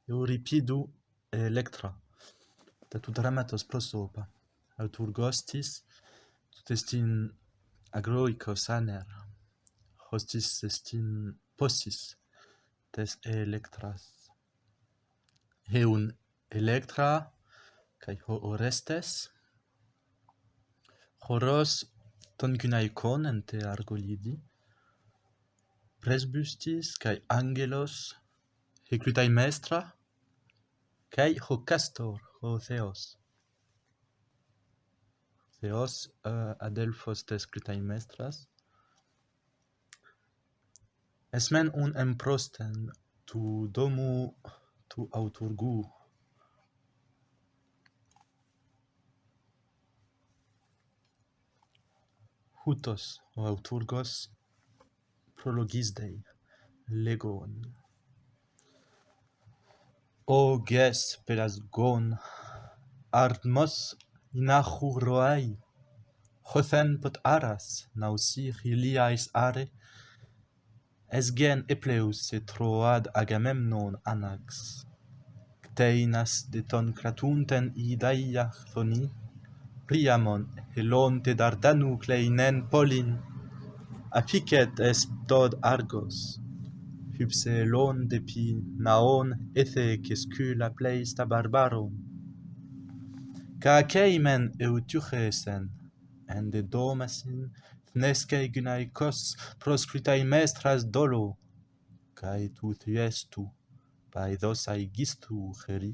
Euripidu Electra, tu dramatos prosopa, auturgostis, tut estin agroicos aner, hostis estin possis, tes Electras. Heun Electra, cae ho Orestes, horos ton gynaikon ente Argolidi, presbustis cae angelos, he Clytaemnestra, cae ho Castor, ho Theos. Theos adelphos tes Clytaemnestras. Esmen un emprosten tu domu tu auturgu. Hutos o auturgos prologisdei legon. O ges pelasgon ardmos inachuroai, hothen pot aras nausi hiliais are, esgen epleus et troad Agamemnon anax, kteinas de ton kratunten idaia chthoni, Priamon helonte Dardanu kleinen polin, apicet est dod Argos, hypse elon depi naon ethe kescula pleis ta barbaron. Ca ceimen eutuchesen, ende domasin, thnesce gynaikos proscrytaemnestras dolo, cae tu thiestu, paedos aegistu heri.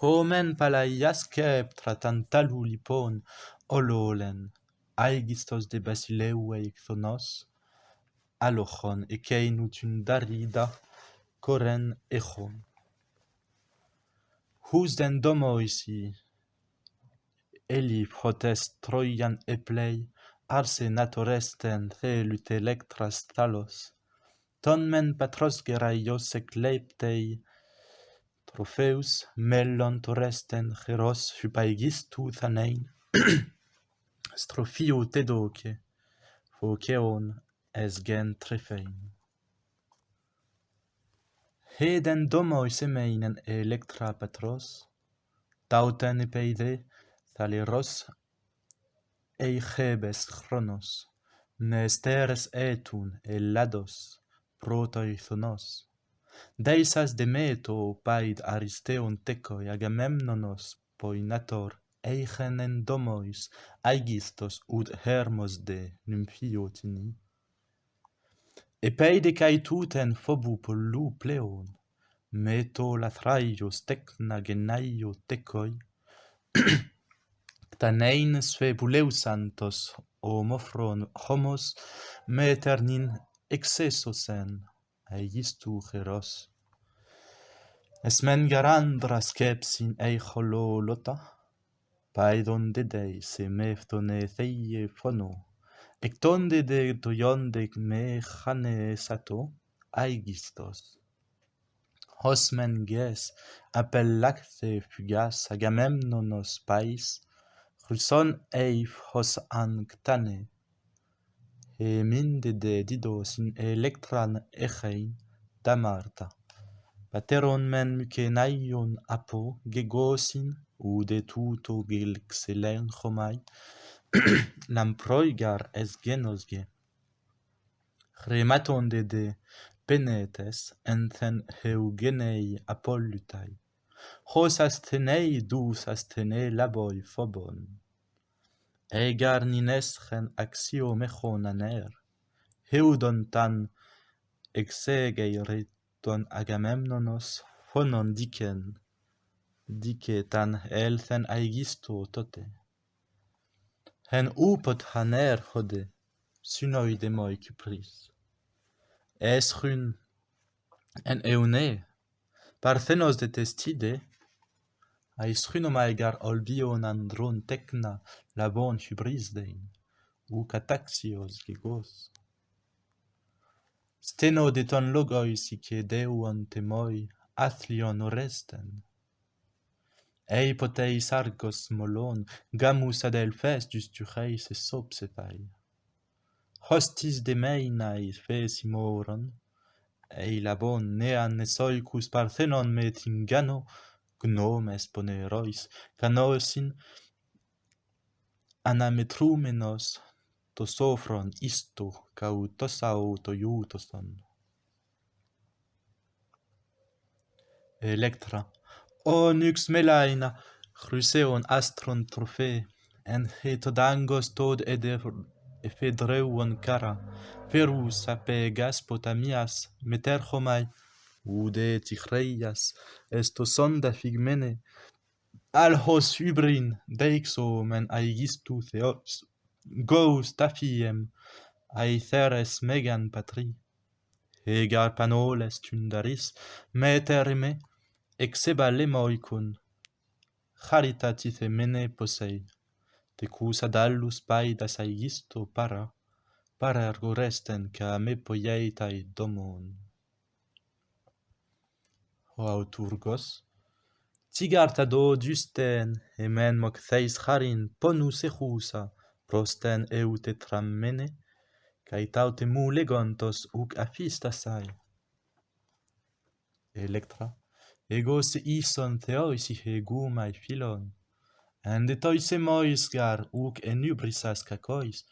Comen palaiasceptra tantalu lipon ololen, aegistos de Basileu eichthonos, alochon eceinutun darida, coren echon. Hus den domoisi, eli protest Troian eplei, arse natoresten thelut Electras thalos, ton men patros geraios ecleptei, Tropheus mellon toresten heros hypaegistu thanein, strophio tedoce, phoceon esgen trephein. Heden domois emeinen Electra patros, tauten epeide, thaleros eichebes chronos, nesteres etun elados, protoi thonos. Deisas Demeto paid Aristeon tecoi Agamemnonos poinator eichen en domois aegistos ud hermos de nymphiotini. Epeide cae tuten phobu pollu pleon, meto lathraios tecna genaio tecoi, ctanein svebuleusantos homophron homos meternin exessosen aegistu heros. Esmen garandra skepsin eichololota, paedon dedei se meftone theie phono, ectonde de toionde me chane sato, aegistos. Hosmen ges appellacte fugas Agamemnonos pais, chryson eif hos an ctane, e minde de didos in Electran echein da Marta. Pateron men mycenaion apo gegosin, ude tuto gelxelen chomai, lamproigar es genosge. Chrematon de penetes enthen heugenei apollutai, hos asthenei dus asthene laboi phobon. Egar nineschen axiomechon aner, heudon tan exegei ton Agamemnonos phonon dice tan elthen aegisto tote. Hen upot haner hode, synoi demoi Cypris. Eschrun en eune, parthenos de testide, aeschrunomaegar olbion andron tecna labon hybrisdein, u cataxios gigos. Steno de ton logos ice deuon temoi, athlion oresten. Eipoteis Argos molon, gamus adelphes justucheis e sopsetai. Hostis de meinai fesimoron, eilabon nean esoicus parthenon me tingano, gnomes ponerois, canosin anametrumenos, to sophron isto, cautosau to iutoson. Electra. O nux melaina, chryseon astron trophe, en hetodangos tod ephedreuon cara, perus apegas potamias, meterchomai, ude tichreias, esto sonda figmene, alhos hybrin, deixo men aigistu theos, gous tapiem, aetheres megan patri, egar panoles tundaris, meterime, exeba lemoicun, charitatithe mene posei, tecus adallus paidas aigisto para ergo resten ca me poieitai domon. O auturgos, tigarta do dusten, emen moc theis charin ponus echusa, prosten eutetram mene, cae taute mu legontos uc apistasai. Electra. Ego se ison theois ihe gumai philon, ende tois emois gar uc enubrisas cacois,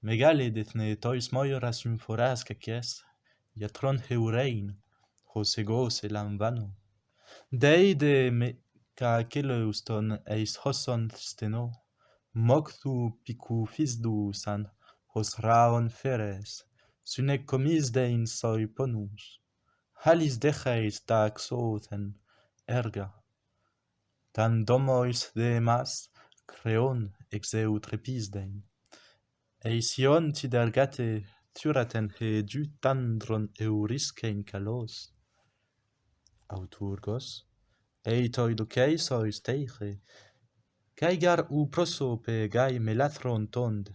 megale dethne tois moiras symphoras cacies, iatron heurein, hos ego se lamvano. Deide me cacelouston eis hoson steno, moctu picu fisdu san hos raon feres, sune comisdein soi ponus, halis decheis taxothen erga, tan domois demas creon exeu trepisdein, eision tidergate thuraten he du tandron euriscein calos. Auturgos, eitoi doceis teiche, caegar u prosope gai melathron tond,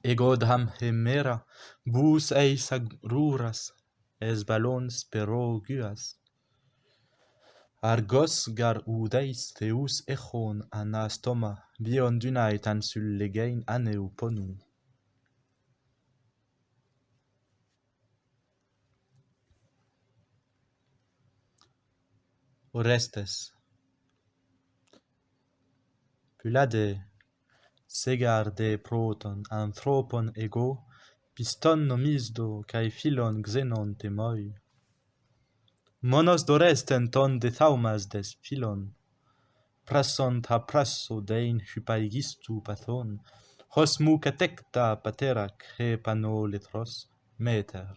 egodham hemera, bus eis agruras, es balons peroguas. Argos gar udeis theus echon anastoma, bion dunai tan sullegein aneu ponu. Orestes. Pylade, segar de proton, anthropon ego, piston nomisdo, cae philon xenon temoi. Monos doresten ton de thaumas des philon, prasson ta prasso dein hypaigistu pathon, hos mu catecta paterac he panolethros, meter.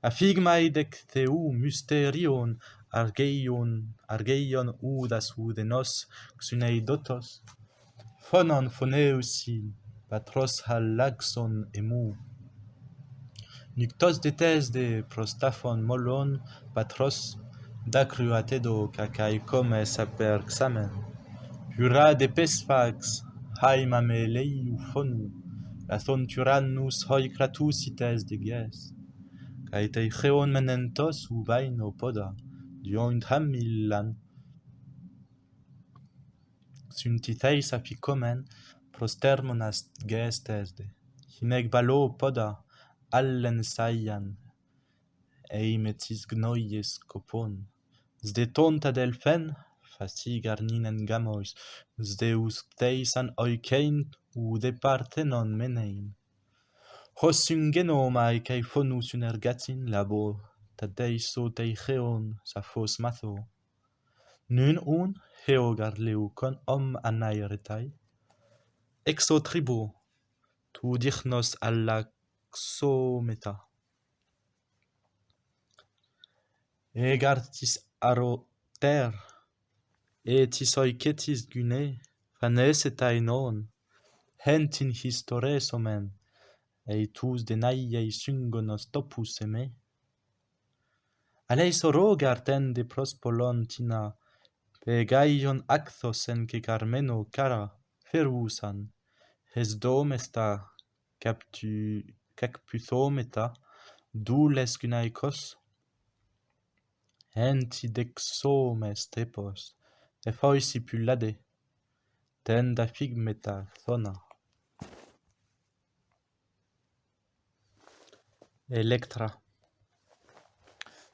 Afigmai dec theu mysterion argeion udas udenos xuneidotos, phonon phoneusi patros halaxon emu. Nictos de prostaphon molon patros dacruatedo cacae comes aperxamen. Pura de pesfax haima meleiu phonu, lathon tyrannus hoi cratusites de gies. Cae teicheon menentos ubaino poda, dioint hamillan, syntitheis apicomen prostermonas gestesde, hinec balo poda, allen saian, eimetis gnoies copon, sde tonta delphen, fasigar ninen gamois, sdeus theisan oikein ude parthenon menein. Hos syngenomai cae phonus unergatin labo, tadeiso teicheon saphos matho. Nun heogar leucon anaeretai, exo tribo, tu dichnos allaxometa. Egartis aroter, etis oiketis gune, phanesetai non, hentin historesomen, eitus denaiei syngonos topus eme. Aleis orogar tende prospolon tina, pegaion acthos en que carmeno cara, ferusan, hes domesta cacputhometa, dules gynaikos, enti dexomes tepos, ephoisi pylade, tenda figmeta thona. Electra.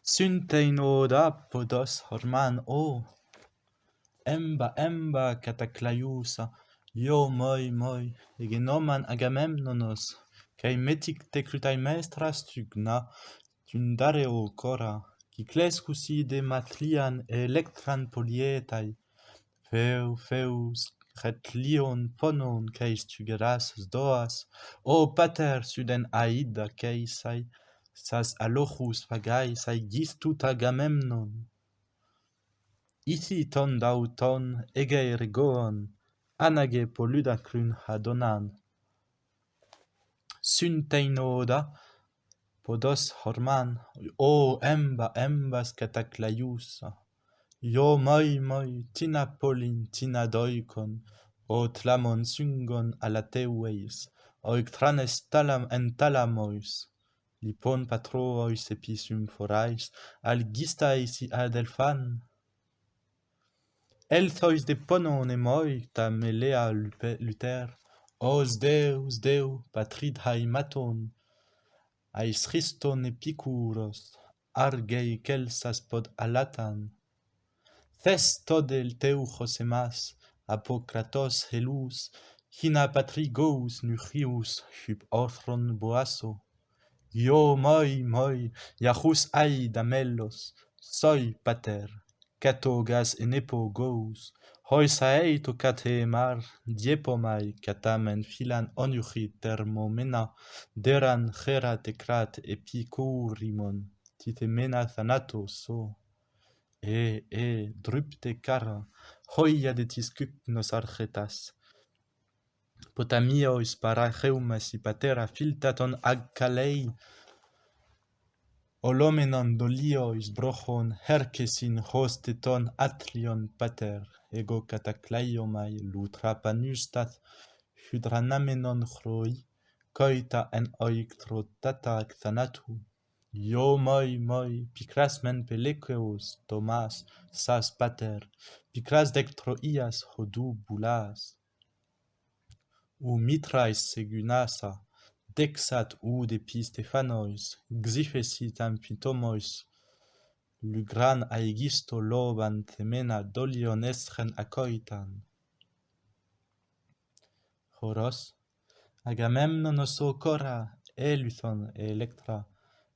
Synteinoda podos horman o. Emba cataclaiousa, io moi, egenoman Agamemnonos, kai metic teclutai maestras tugna, tundareo cora, Cyclescusi de matlian electran polietai, feus, retlion ponon, keis tugeras doas, o pater suden aida keisai, sas alochus pagai, sai gistut Agamemnon. Ici ton dauton ege rigoon, anage poludacrun hadonan. Synteinoda, podos horman, o embas cataclaiousa. Io moi, tina polin, tina doikon, o tlamon syngon alateueis, oictranes talam en talamois. Lipon patrois episum forais, algistais i adelphan. Elthois de ponon emoi ta melea luter, os Deu, patrid haimaton, ais Christon epikuros, argei kelsas pod alatan. Thes todel teuchos emas, apokratos helus, hina patrigous nuchius hyp orthron boaso. Io moi, iachus damelos, soi pater, catogas enepo gous, hoi saei to catemar, diepomai catamen filan onuchi thermomena, deran chera tecrat epicourimon, titemena thanatos so. Drupte cara, hoia de tiscupnos archetas. Potamios paracheumas i patera filtaton agkalei. Olomenon doliois brochon herkesin hosteton atlion pater. Ego cataclaiomai lutrapanustat hydranamenon chroi. Koita en oictrotata cthanatu. Io moi, picras men pelekeos, Thomas, sas pater, picras dectroias hodu bulas. U mitrais segunasa, dexat ud epistefanois, xifesit amphitomos, lugran aegisto loban themena dolion eschen acoitan. Horos, Agamemnonos cora, Elython Electra,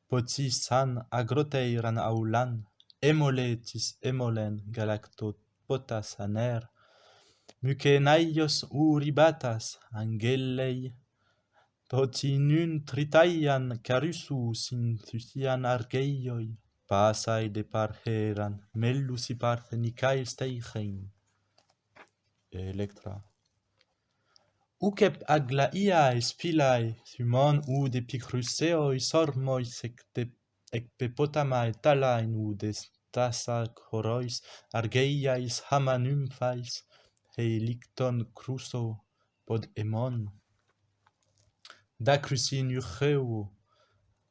potis san agroteiran aulan, emoletis emolen galactopotas aner, mucenaios uribatas angelei, totinun tritaian carusus in thusian argeioi, pasai de parheran, mellus i parthenicae steichein. Electra. Ucep aglaia spilae, thumon ud epicruseoi sormois ecpepotamae talain ud estasac horois argeiais hamanymphais, helicton cruso pod emon. Da crusin urcheu,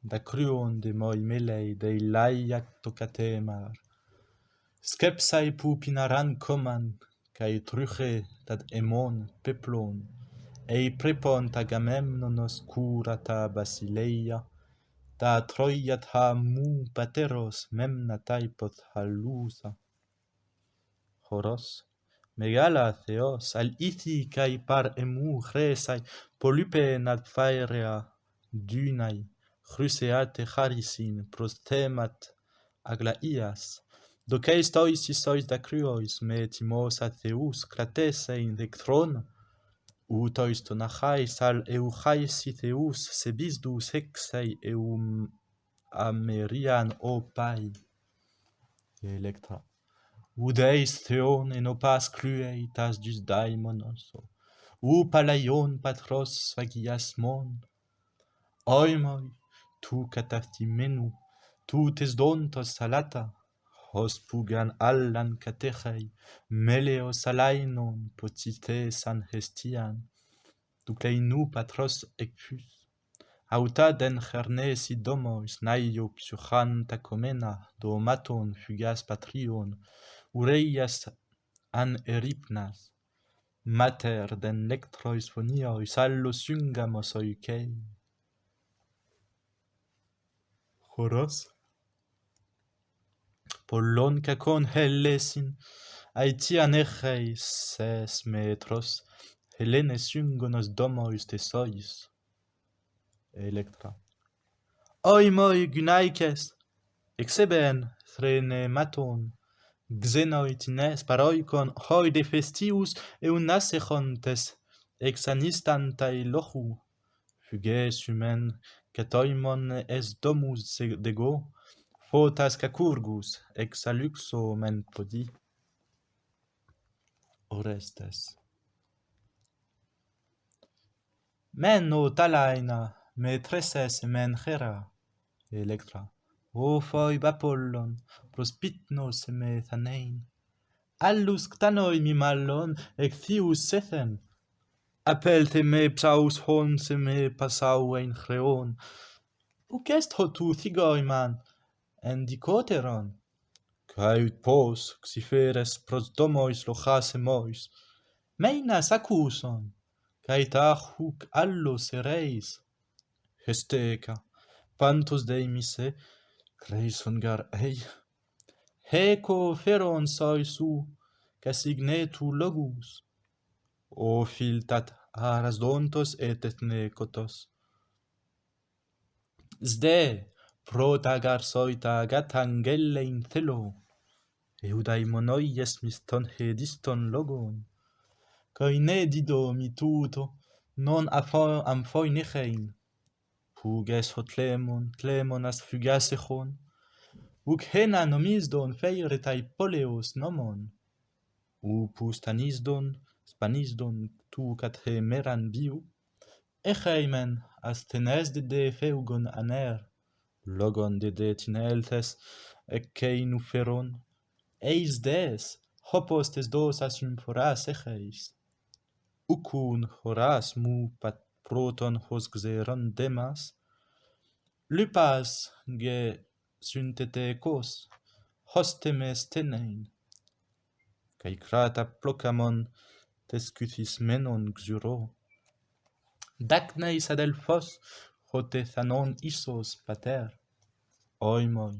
da cruon de moi melei dei laiac tocatemar. Skepsai pupinaran coman, cae truche tad emon peplon, ei prepont Agamemnonos curata Basileia, da Troiat ha mu pateros memna taipot halusa. Horos, megala theos, al ithi cae par emu chresai, polupe nad phaerea dynai, chryseate charisin, prosthemat Aglaias, doceis sois da cruois, me timos atheus, clatesein dectron, tois tonachais al euchais theus, sebisdus hexei amerian opai. Electra. Udeis theon en opas cluei tas dus daimonos, palaion patros phagias mon. Oimoi, tu cataftimenu, tu tes dontos salata, hos pugan allan catechei, meleos alainon potite san hestian, duclei nu patros ecpus. Auta den chernesi domois naio psuchan tacomena, domaton fugas patrion, ureias an eripnas, mater den lectrois phoniois allo syngamos oikei. Horos, Pollon cacon hellesin, aetian echei 6 metros, Helenes ungonos domois tesois. Electra. Oi moi gunaikes, exeben threne maton, Xenoitines paroikon hoi de festius eunasechontes, exanistantai lochu, Fuges humen catoimon es domus dego, Photas cacurgus exaluxo men podi. Orestes. Men o talaina, metreses men gera. Electra. O foi Apollon, prospitnos me thanein. Allus ctanoi mi mallon, ecthius sethen. Appelte me psaus hon se me passau ein chreon. Uc est hotu thigoiman, en dicoteron? Caeut pos, xiferes pros domois lochase mois. Meinas accuson, caetach huc allos ereis. Hesteca, pantos deimise, creison gar ei. Heco feron soi su, casignetu logus. O filtat aras dontos et ethnecotos. Sde, protagar soita gatangelle in thelo, Eudaimonoi miston hediston logon, Coine dido mi tuto, non amphoi nechein, Puges ho tlemon as fugasechon, Uc hena nomisdon feiretai poleos nomon, Upus tanisdon, spanisdon tu cat hemeran biu, Echeimen as tenes de feugon aner, Logon de tineltes, ecceinu feron, Eis des, hopos dos asymphoras echeis. Ucun horas mu pat proton hos xeron demas, Lupas ge syntetekos, hostemes tenein. Cae crata plocamon tescutis menon xuro. Dacneis adelphos hote thanon isos pater. Oimoi,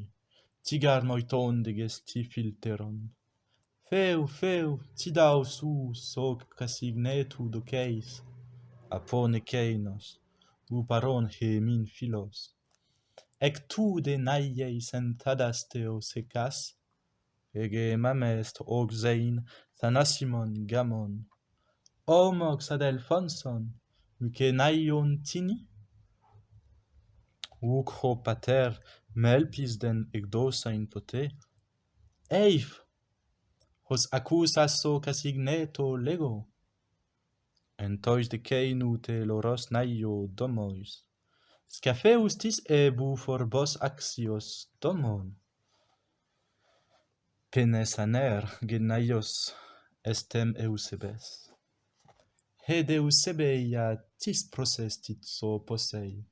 tigar moiton de gesti filteron. Feu, tidau soc casignetu doceis, apone keinos, uparon hemin philos. Ec tu de naieis entadas teo secas, ege mamest oxein thanasimon gamon, omox adelphonson, uke naion tini? Uc ho pater melpisden ecdosain pote, eif, hos accusas so casigneto lego, entois de ceinu te loros naio domois, Scapheustis ebu forbos axios domon. Penes aner genaios estem Eusebes. Hed Eusebeia tis procestit so posei.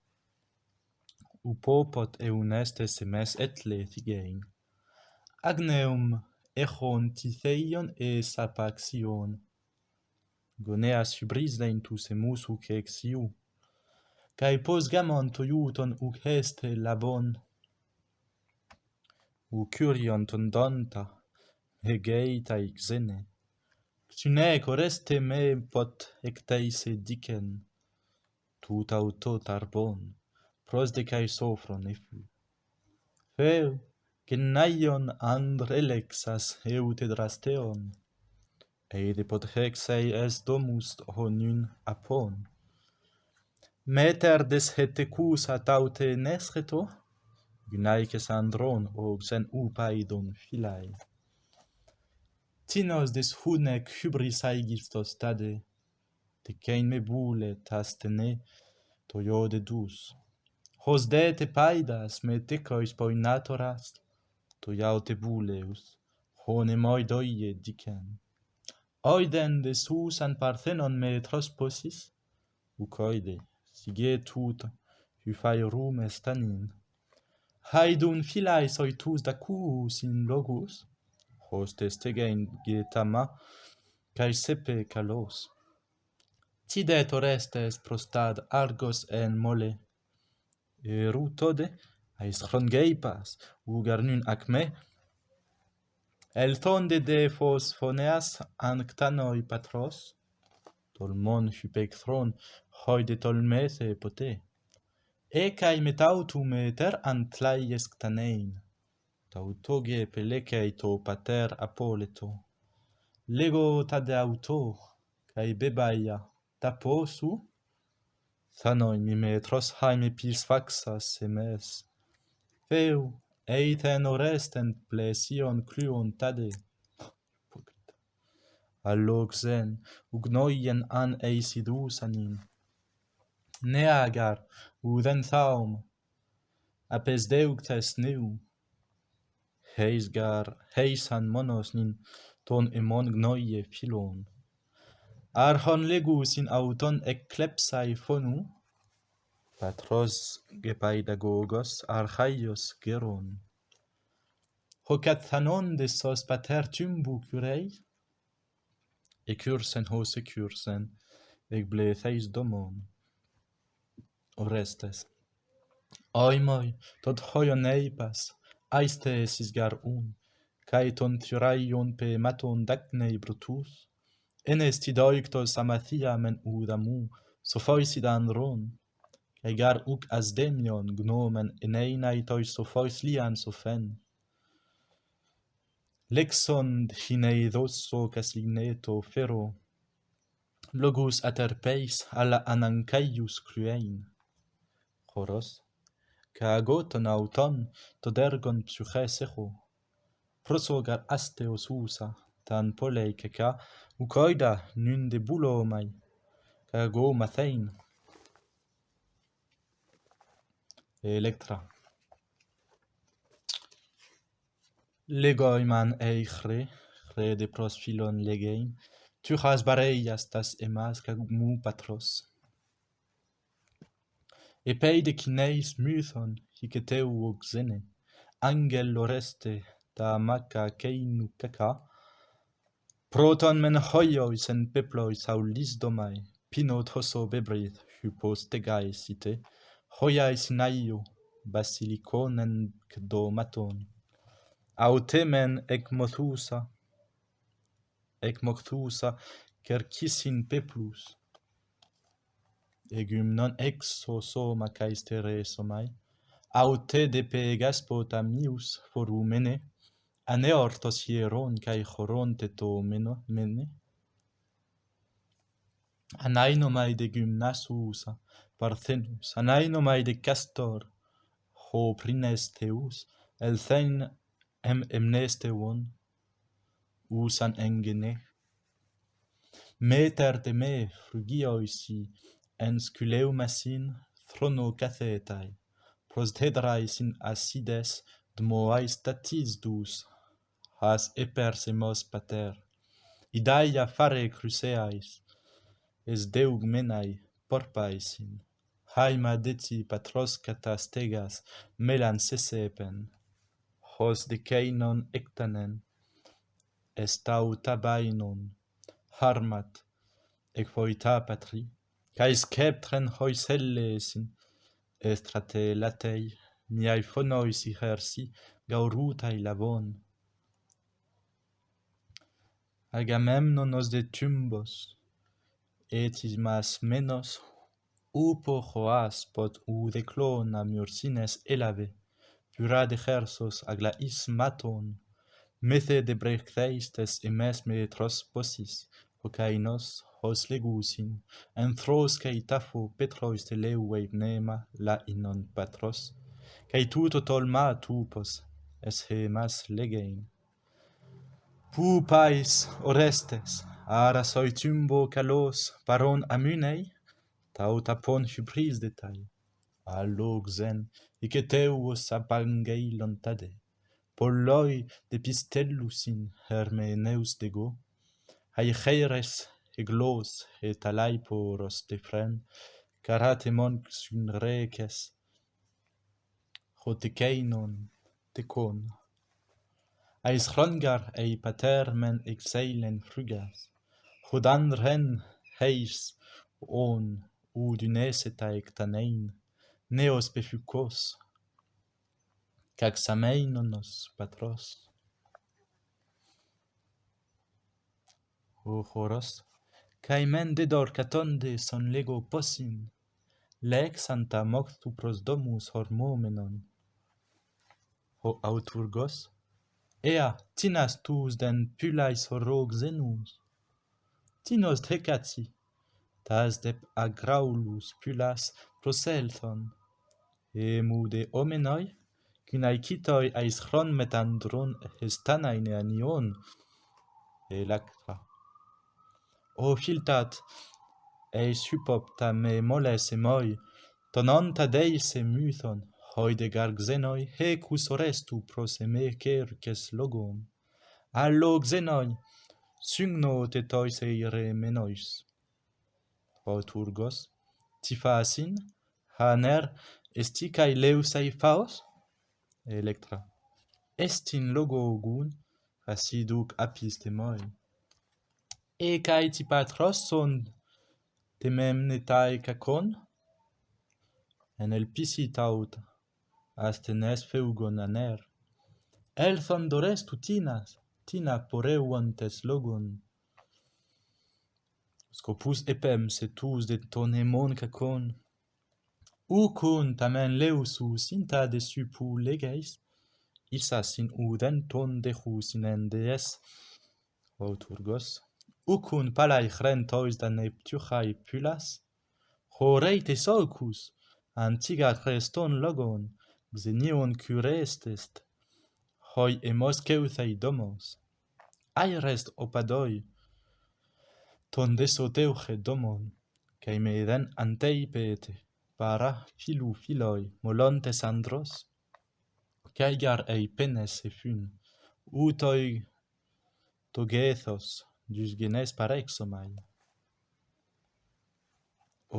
Upopot euneste semes etle thigein. Agneum echon titheion e sapaxion. Goneas hybrisdein tu semus uc exiu. Cae pos gamon toiuton uc heste labon. Curion tondonta, hegeita xene. Xune coreste me pot ecteise dicen. Tut auto tarbon, pros de cae sofron efu. Feu, genaion andrelexas eute drasteon. Eide pot hexei es domus honun apon. Meter des hetecusa taute nesreto, Gnaices andron oxen upaidon philae. Tinos des hunec hybris aegistos tade, de cein me bule tastene toiode dus. Hos dete paidas me tecois poinatoras, toiaute buleus, hone moi doie dicen. Oiden des husan parthenon me trosposis, ucoide, sige tut, hyphai rumes tanin. Haidun philae soitus dacus in logus, hostes tegein getama, cae sepe calos. Tidet Orestes prostad argos en mole, erutode, aes chronegeipas, ugar nun ac me, El thonde de phos phoneas anctanoi patros, tolmon hypecthron hoi de tolmethe pote, cae metautume ter antlaies ctanein, tautoge pelecei to pater apoleto, lego tade auto, cae bebaia, taposu, thanoi mimetros haime pis faxas semes, feu, eiten orestent plesion cluon tade, alloxen, ugnoien an eisidusanin, neagar, uden thaum, apes deugtes new, heisgar, heisan monos nin, ton emon gnoie philon, archon legus in auton eclepsai phonu, patros gepaidagogos archaios geron, hocat thanon de sos pater tumbu curei, ecursen hos ecursen, ec bletheis domon, Orestes. Oimoi, tot hoion eipas, aesthesis gar cae ton thyraion pe maton dacnei brutus, enes tidoictos amathia men udamu, sophoisidan ron, cae gar uc asdemion gnomen eneinai tois sophois lian sophen. Lexon hineidoso casigneto fero, logus aterpeis alla anancaius cruein. Choros, ca agoton auton todergon psychesecho, prosogar asteos usa, tan polei keca, ucoida nun de bulomai, ca go mathein. Electra. Legoiman eichre, re de pros philon legein, tuchas bareias tas emas ca mu patros. Epei de kineis mython, hiceteu oxene, angel loreste, ta maca keinu caca, proton men hoiois en peplois aulis domai, pinot hoso bebrith, hypos tegai site, hoiais naio, basiliconen cdomaton, autemen ec mocthusa, cercissin peplus, egumnon exo soma caesteresomai, aute de pegaspotamius forumene, aneortos hieron cae choronte to mene, anainomai de gymnasusa, parthenus, anainomai de castor, ho prinesteus, elthen emnestewon, usan engene. Meter de me frugioisi, ensculeumasin, throno cathetai, prostedrais in acides, dmoais statisdus, has epersemos pater, idaia fare cruceais, es deug menai porpaisin, haima deci patros catastegas melan sesepen, hos de keinon ectanen, estau tabainon, harmat, ec voita patri, cae sceptren hoisellesin, estrate latei, miai phonois ihersi, gaurutai lavon. Agamemnonos de tumbos, etis mas menos, upo hoas pot de clona murcines elave, pura de Chersos aglais maton, methe de brechtheistes emes metros posis, hocainos hos legusin, enthros cae tafo petrois de leuei pneuma la inon patros, cae tuto tolma tupos, es hemas legein. Pupais, Orestes, ara soi tumbo calos, paron amunei, tau tapon hypris detai, alloxen, iceteuos apangeilon tade, polloi de pistellusin hermeneus de go, haecheres eglos et alaiporos de fren, caratemon sun reces, hotekeinon tecon. Ais hrongar ei pater men exeilen frugas, hodandren heis on uduneseta ectanein, neos befucos, caxameinonos patros. o choros, cae men dedor catonde son lego possin, lex anta moctu pros domus hormomenon. O auturgos, ea, tinas tus den pulais horrog zenus, tinos hecati, tas dep agraulus pulas proselthon, mude omenoi, cinae kitoi ais chron metandron hestanae neanion, Electra. O filtat, eis hypopta me moles emoi, tononta deise mython, hoide garxenoi, hecus orestu pros eme cerces logon. Allo xenoi, sygno tetois eire menois. O turgos, tifasin, haner, esticae leusai faos? Electra. Estin logogun, aciduc apis temoi. E cae ti patros son tememnetae cacon? En el pisi taut, astenes feugon aner. Elthon dorestu tinas, tina poreuantes logon. Scopus epem setus de ton hemon cacon. Ucun tamen leusus inta desupu legeis, ipsas in udenton dechus in endes, o turgos. Ucun palai chrentois da neptuchai pulas, horeite solcus, antiga creston logon, xenion curestest, hoi emos ceuthei domos. Aerest opadoi, ton desoteuche domon, cae meden antei pete, para filu filoi, molontes andros, caegar ei penes efun, utoi togethos, dus genes parexomai.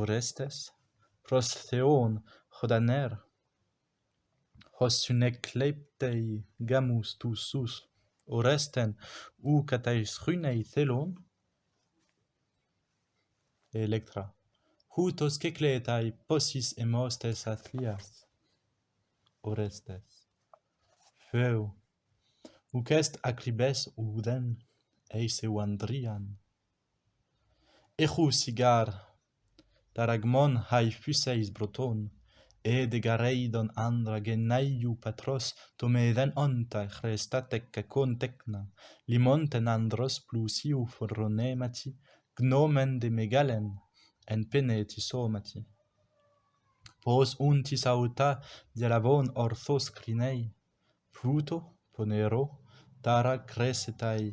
Orestes, pros theon hodaner, hos sunecleptei gamus tus sus, Oresten, catais runei thelon? Electra. Hutos cecletai possis emostes athlias. Orestes. Feu. Huc est acribes uden, eise wandrian. Echus igar, daragmon hai fuseis broton, de gareidon andra genaiu patros, tomeden onta chrestatec cacon tecna, limonten andros plusiu forronemati, gnomen de megalen, en peneti somati. Pos untis auta dialavon orthos crinei, fruto, ponero, dara crescetai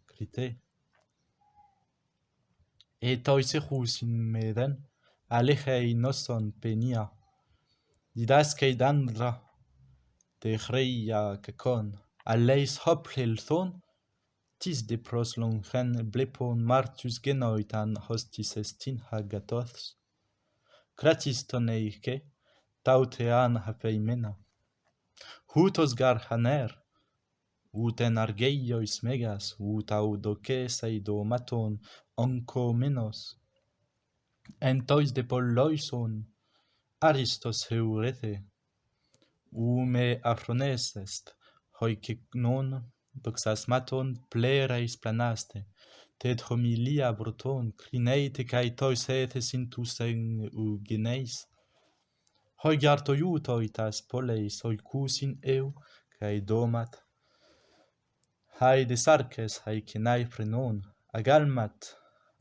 crite. Toisechus in meden, alechei noson penia, didascei dandra, de chreia cacon, aleis hoplelthon, tis de pros longen blepon martus genoitan hostis estin hagatoths, kratis toneiche, tautean hapeimena, hutos gar haner, uten argeiois megas, audocesae domaton oncomenos, entois de polloison, aristos heurethe, me afrones est, hoic non doxasmaton plereis planaste, ted homilia broton, crineite cae tois ethes intus en ugeneis, hoi garto iutoitas poleis, hoi cusin eu, cae domat, hae de sarces, hae cenae frenon, agalmat,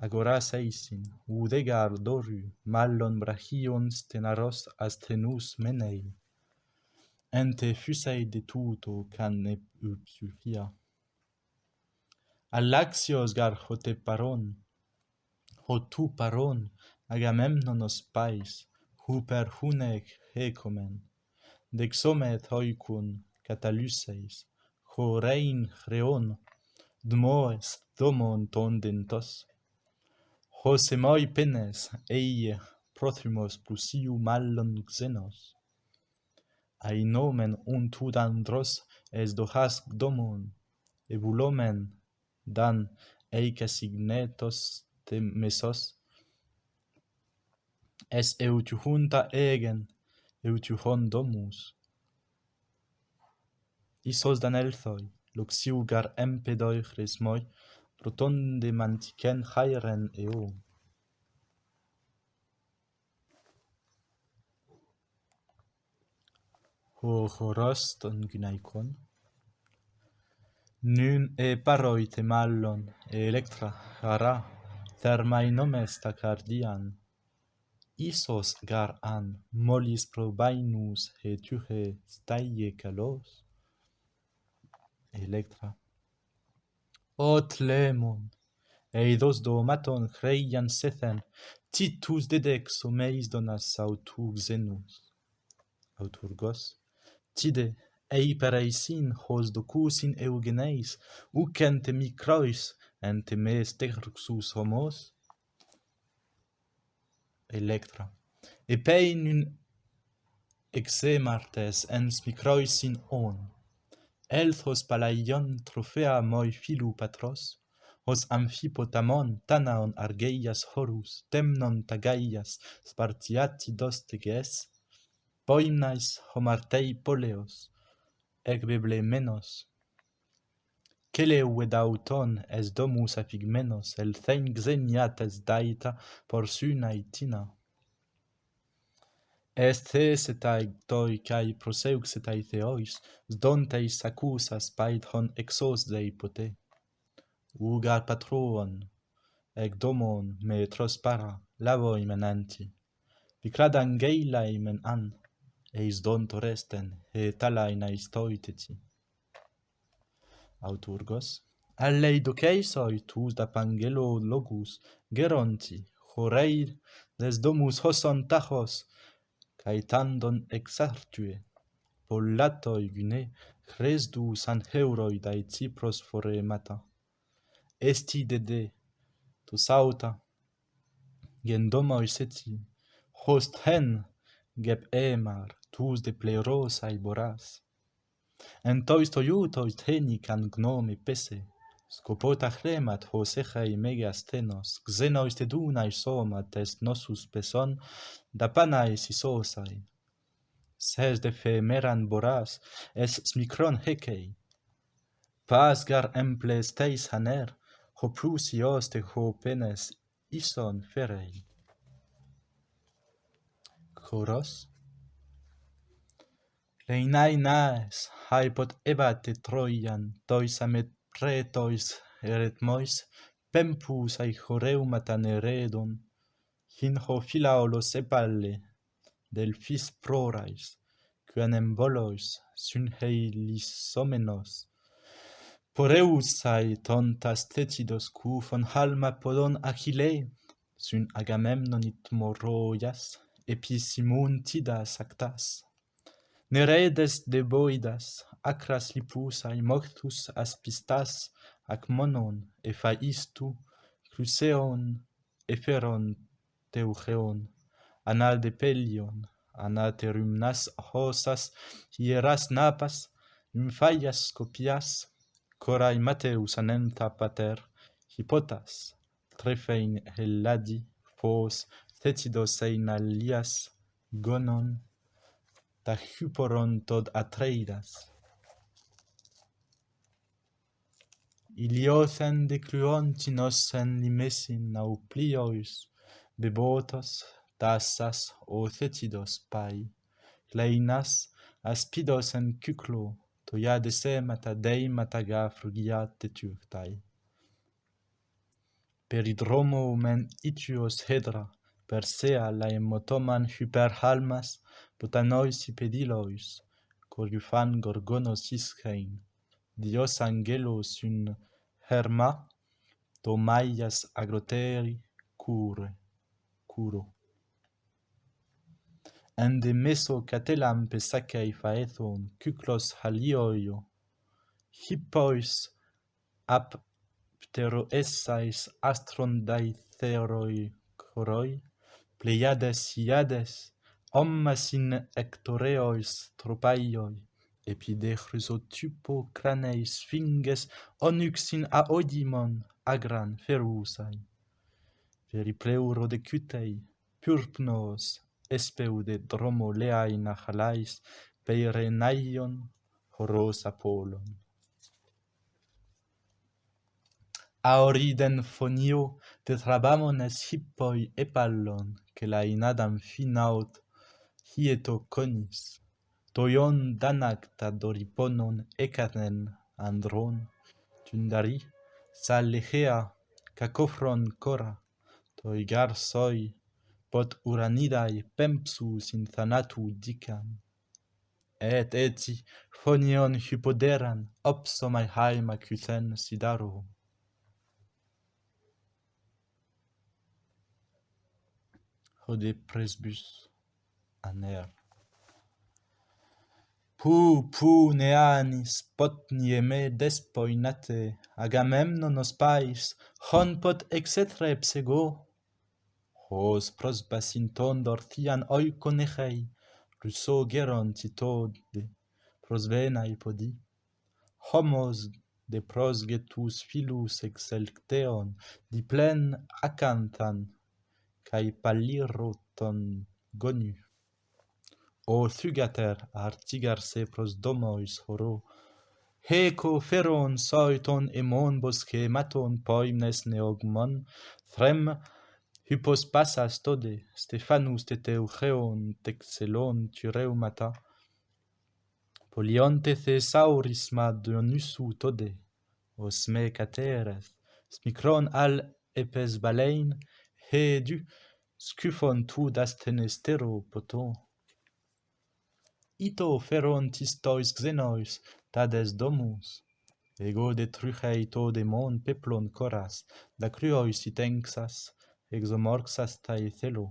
agoras eisin, udegar doru, mallon brachion stenaros astenus menei, ente fusei de tuto canne upsufia. Allaxios gar hote paron, hotu paron, Agamemnonos pais, huper hunec hecomen, dexomet hoicun catalyseis, chorein chreon, dmoes domon tondentos, hos emoi penes, eie prothymos plusiu mallon xenos, ainomen untud andros es dohas domon, ebulomen dan eicasignetos te mesos, es eutuhunta egen, eutuhon domus. Isos dan elthoi, luxiu gar empedoi chresmoi, rotonde mantiken chairen eo. Ho horos ton gynaikon. Nun paroi te mallon, electra, hara, thermai nomes ta cardian. Isos gar an, molis probainus he tuche staie calos. Electra. Ot lemon, eidos domaton chreian sethen, titus dedex omeis donas autur xenus. Auturgos. Tide, eipereisin hos docusin eugeneis, ucen te microis, en te mes terxus homos? Electra. Epei nun exemartes ens microisin on. Elthos palaion trofea moi filu patros, hos amphipotamon tanaon argeias horus, temnon tagaias spartiati dosteges, poimnais homartei poleos, egbeblemenos. Celeu edauton es domus afigmenos, el thein xeniates daita porsunae tina. Est thesetai toi cae proseuxetai theois, sdonteis accusas paidhon exos zei pote. Ugar patruon, ec domon me trospara, lavoi menanti. Vicradan geilai men an, eis donto resten, he talai nais toiteti. Auturgos. Allei doceisoi tus da pangelo logus, geronti, horei des domus hoson tachos, caetandon exartue, pollatoi gyne, chresdu san heuroi dae Cypros foremata. Esti dede, tu sauta, gen domoi seti, host hen, gep emar, tus de plerosai boras. En tois toiutois tenican gnome pese, scopota chremat hos echei megas tenos, xenois te dunai somat est nosus peson, da panais isosai. Ses de femeran boras, es smicron hecei. Pas gar emples teis haner, ho plusios te ho penes ison ferei. Choros. Leinai naes, haipot ebate Troian, tois amet pretois eretmois, pempus ai choreumatan eredon, hin ho philaolos epalle, delphis prorais, quan embolois, sun heilisomenos, poreusai tontas thetidos cufon halma podon Achille, sun Agamemnon itmoroias, episimun tidas actas. Neredes deboidas, acras lipusai, mortus aspistas, ac monon, ephaistu, cruseon, eferon teucheon, anal de pelion, anaterumnas hosas, hieras napas, nymphaias scopias, corai Mateus anenta pater, hippotas, trephein helladi, pos, thetidos ein alias, gonon, ta hyporon tod Atreidas. Iliothen decluontinos en limesin naupliois, bebotos, tassas, o thetidos pai, cleinas, aspidos en cyclo, toiade semata deimata ga frugiate turtai. Peridromo men itios hedra, persea laemotoman hyperhalmas, potanois ipedilois, coriufan gorgonos ischein, dios angelos un herma, tomaias agroteri curo. Ende meso catelam pesacei phaethon, cyclos halioio, hippois ap pteroessais astrondaitheroi coroi, Pleiades Iades, ommas in ectoreois tropaioi, epide chrysotypo cranei sphinges onyxin aodimon agran ferusai. Peripleuro de cutei, purpnos, espeude dromo leai nachalais, peirenaion, horos Apollon. aoriden phonio tetrabamones hippoi epallon, que la inadam finaut hieto conis, toion danacta doriponon ekaten andron, tundari, sallegea, cacophron cora, toi garsoi, pot uranidae pempsus in thanatu dicam, et eti phonion hypoderan opsomai haima cuthen sidaro. Hode presbus aner. Pou neanis potnieme despoi nate, Agamemnon ospais, hon pot exetre psego, hos prosbasinton dorthian oikonechei, Russo geron titode, prosvenai podi, homos de prosgetus filus exelcteon, diplen acanthan, kai palliroton gonu. O thugater artigarse pros domois horo, heco feron soiton emon bosque maton poimnes neogmon, threm hypos passas tode, Stephanus teteucheon texelon tyreumata, polionte thesauris ma Dionysu tode, os me cateres, smicron al epes balein, he du scufon tu dastenestero poto. Ito ferontis tois xenois, tades domus, ego detruchei to demon peplon coras, da cruois itenxas, exomorxas tae thelo.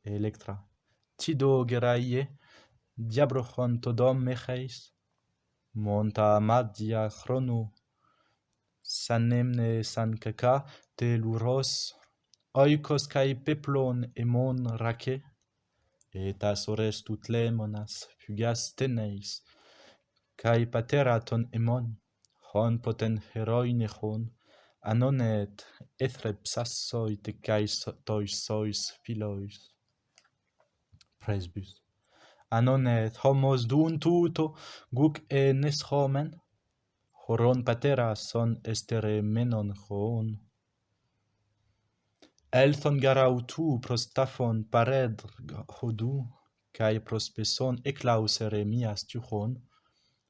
Electra, tido geraie, diabrochon todom mecheis, monta amadia chrono, sanemne san caca teluros, oikos cae peplon emon race, etas ores tutlemonas fugas teneis, cae pateraton emon, hon poten heroinechon, anonet ethrepsassoi te caes tois sois philois. Presbus. Anonet homos dun tuto guc enes homen, horon patera son estere menon hoon. Elthon garautu prostaphon paredr hodu, cae prospeson eclausere mias tuchon,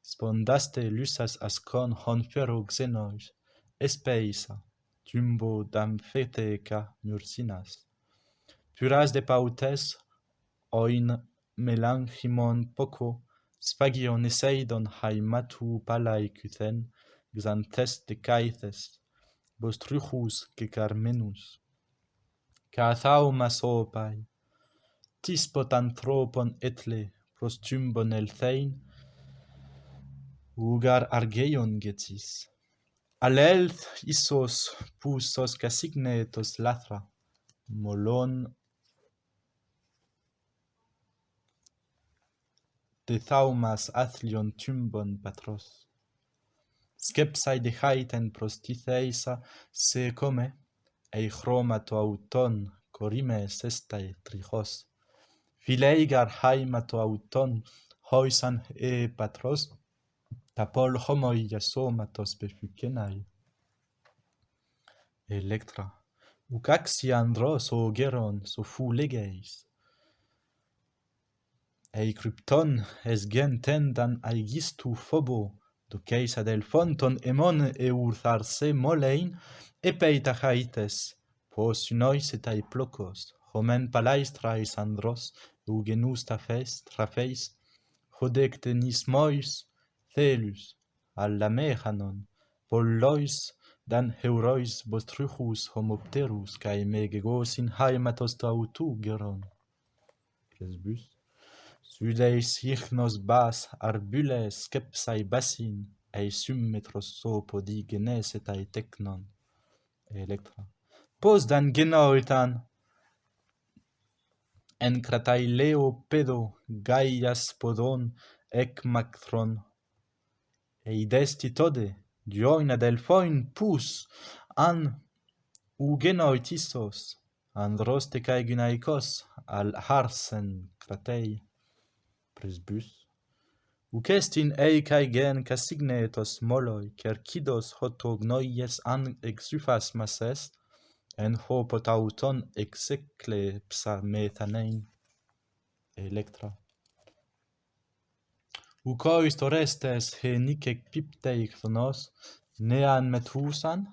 spondaste lysas ascon hon fero xenois, espeisa, tumbo dam feteca mursinas. Puras de pautes, oin melanchimon poco, spagion eseidon haimatu palai cuthen, xanthes de caethes, bostruchus que carmenus. Cathaumas opai, tispot anthropon etle, prostumbon elthein, ugar argeion getis. Alelth issos pusos casignetos lathra, molon de thaumas athlion tumbon patros. Skepsai de haiten prostitheisa se come, ei chromato auton corimes estai trichos. Phileigar haimato auton hoisan patros, tapol homoi iasomatos befucenai. Electra, ucaxi andros o geron so fu legeis. Ei krypton es gen tendan aigistu phobo, duceis ad elfonton emon eurtharse molein, epeita haites, pos unois et ai plocos, homen palaistrais andros, eugenus trafeis, hodectenis mois, thelus, alla mechanon, pollois, dan heurois bostruchus homopterus, cae megegos in haimatos tautu geron. Presbus. Sudeis ichnos bas arbules skepsai basin, ei symmetros sopodi genes et ai teknon. Electra. Pos dan genoitan, en kratai leo pedo, gaias podon, ekmakthron, eidesti tode, dioina delphoin pus, an ugenoitissos, andros te cae gynaikos, al harsen kratei. Presbus. Ucestin ei cae gen casignetos moloi, cercidos hoto gnoies an exufas masses, en ho potauton execlepsa methanein. Electra. Ucois Orestes he nicec piptei chronos, nean methusan?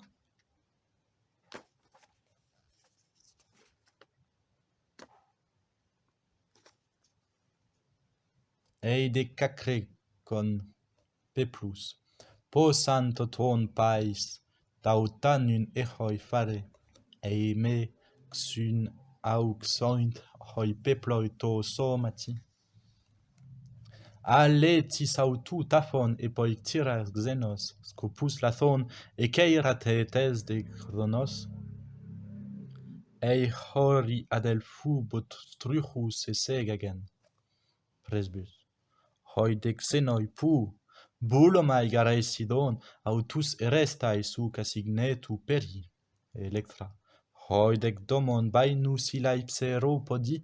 Ei de cacrecon peplus, posan toton pais, tautanun echoi fare, ei me xun auxoint hoi peploi to somati. Ale tis autu tafon epoi tiras xenos, scopus lathon eceirat etes de chronos, ei hori adelfu bot truchus esegagen. Presbus. Hoi de xenoi pu, bulomai garei sidon, autus erestai su casignetu peri. Electra. Hoi dec domon bainus ilaipse podi.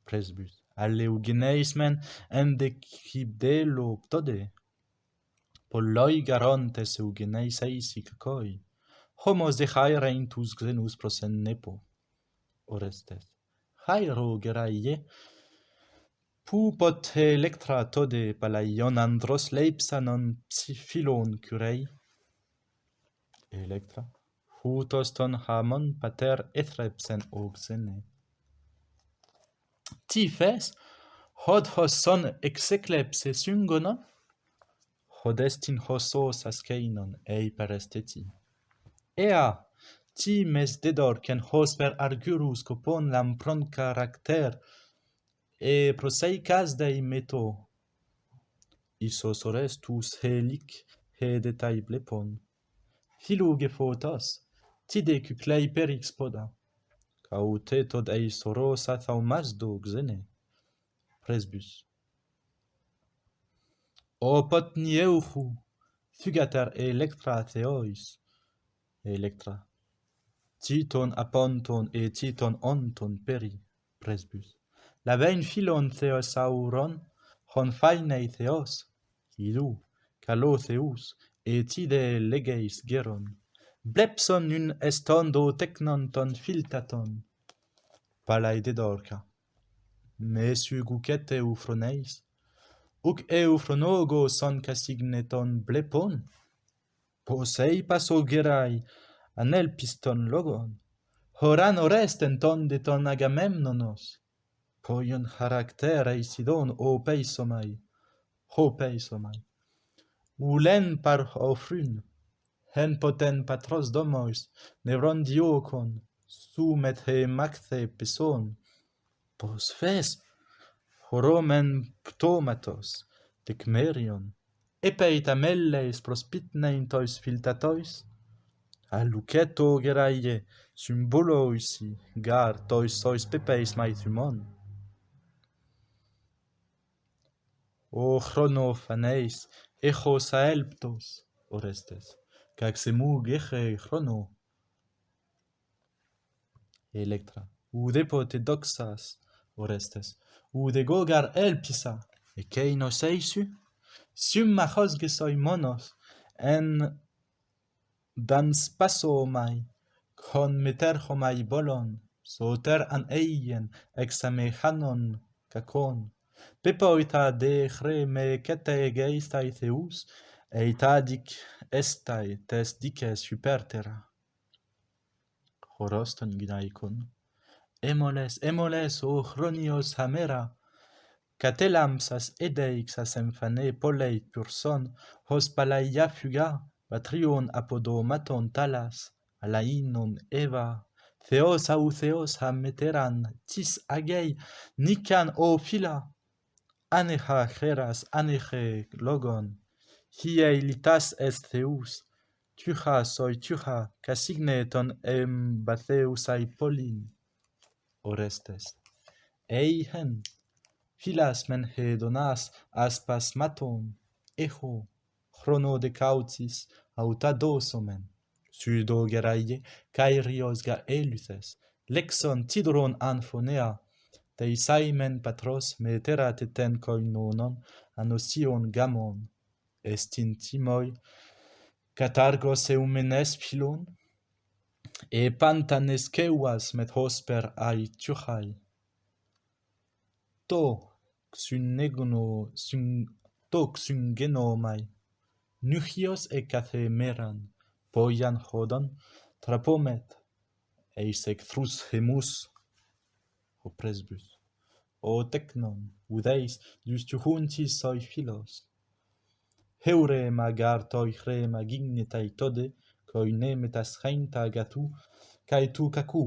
Presbus. Alleu geneismen en decibdelo ptode. Polloi garontes eugeneis eisic coi. Homos de haerentus xenus prosen nepo. Orestes. Haero geraie. Pu pot Electra tode palaion andros leipsanon philon curei. Electra. Hutos ton hamon pater ethrebsen oxene. Ti fes, hod hos son execlepse syngonon? Hodestin hosos askeinon ei peresteti. Ea, ti mes dedor ken hos per argurus copon lam pron caracter, e proseicas dei meto. Isos orestus helic he detai blepon. Hiluge photos, tide cuclei perix poda. Caute tod eis orosa thaumasdo xene. Presbus. O potni euchu, thugater Electra theois. Electra. Titon aponton e titon onton peri. Presbus. La vein philon theos auron, hon fainei theos, idu, calo theus, et tide legeis geron. Blepson un estondo technon ton filtaton. Palai de dorca. Mesu gucet eufroneis. Uc eufronogo son casigneton blepon. Posei paso gerai, anel piston logon. Horan oresten ton de ton Agamemnonos. Poion haracterei sidon o peisomai. Ho peisomai. Ulen par ofrun. Hen poten patros domois, neuron diocon, sumet he macthe peson. Pos fes, horomen ptomatos, decmerion, epeit amelles prospitnein tois filtatois, aluceto geraie, symboloisi, gar tois sois pepeis maithumon. O chronophaneis, echos aelptos, Orestes, caxemu geche chrono. Electra. Udepote doxas, Orestes, ude gogar elpisa, ekeinos eisu, summa hosgesoi monos, en dans pasomai, con meterhomai bolon, soter an eien, examehanon cacon, pepoita de chre me cete geistai theus, eitadic estai tes dices hypertera. Horoston gnaikon. Emoles, o chronios hamera, catelamsas edeixas emphane polei purson, hos palaia fuga, batrion apodomaton talas, alainon eva, theos au theos hameteran, tis agei, nican o phila, anecha cheras, aneche logon, hiei litas est theus, tucha soi tucha, casigneton embatheus ai polin. Orestes. Eihen, philas men hedonas aspas maton, echo, chrono de cautis, auta dosomen, sudo geraie, cairios ga eluthes, lexon tidron anphonea, Teisaimen patros meterat eten koinonon anosion gamon, estin timoi, catargos eumenes pilon, e pantanes keuas met hosper ai tuchai. To xungenomai, nuchios e cathemeran, poian hodon, trapomet, eisec thrus hemus, o presbus, o teknon, udeis, justiuhuntis soi philos. Heure magar toi chrema gignetai tode, koine metas reinta gatu, kai tu kaku.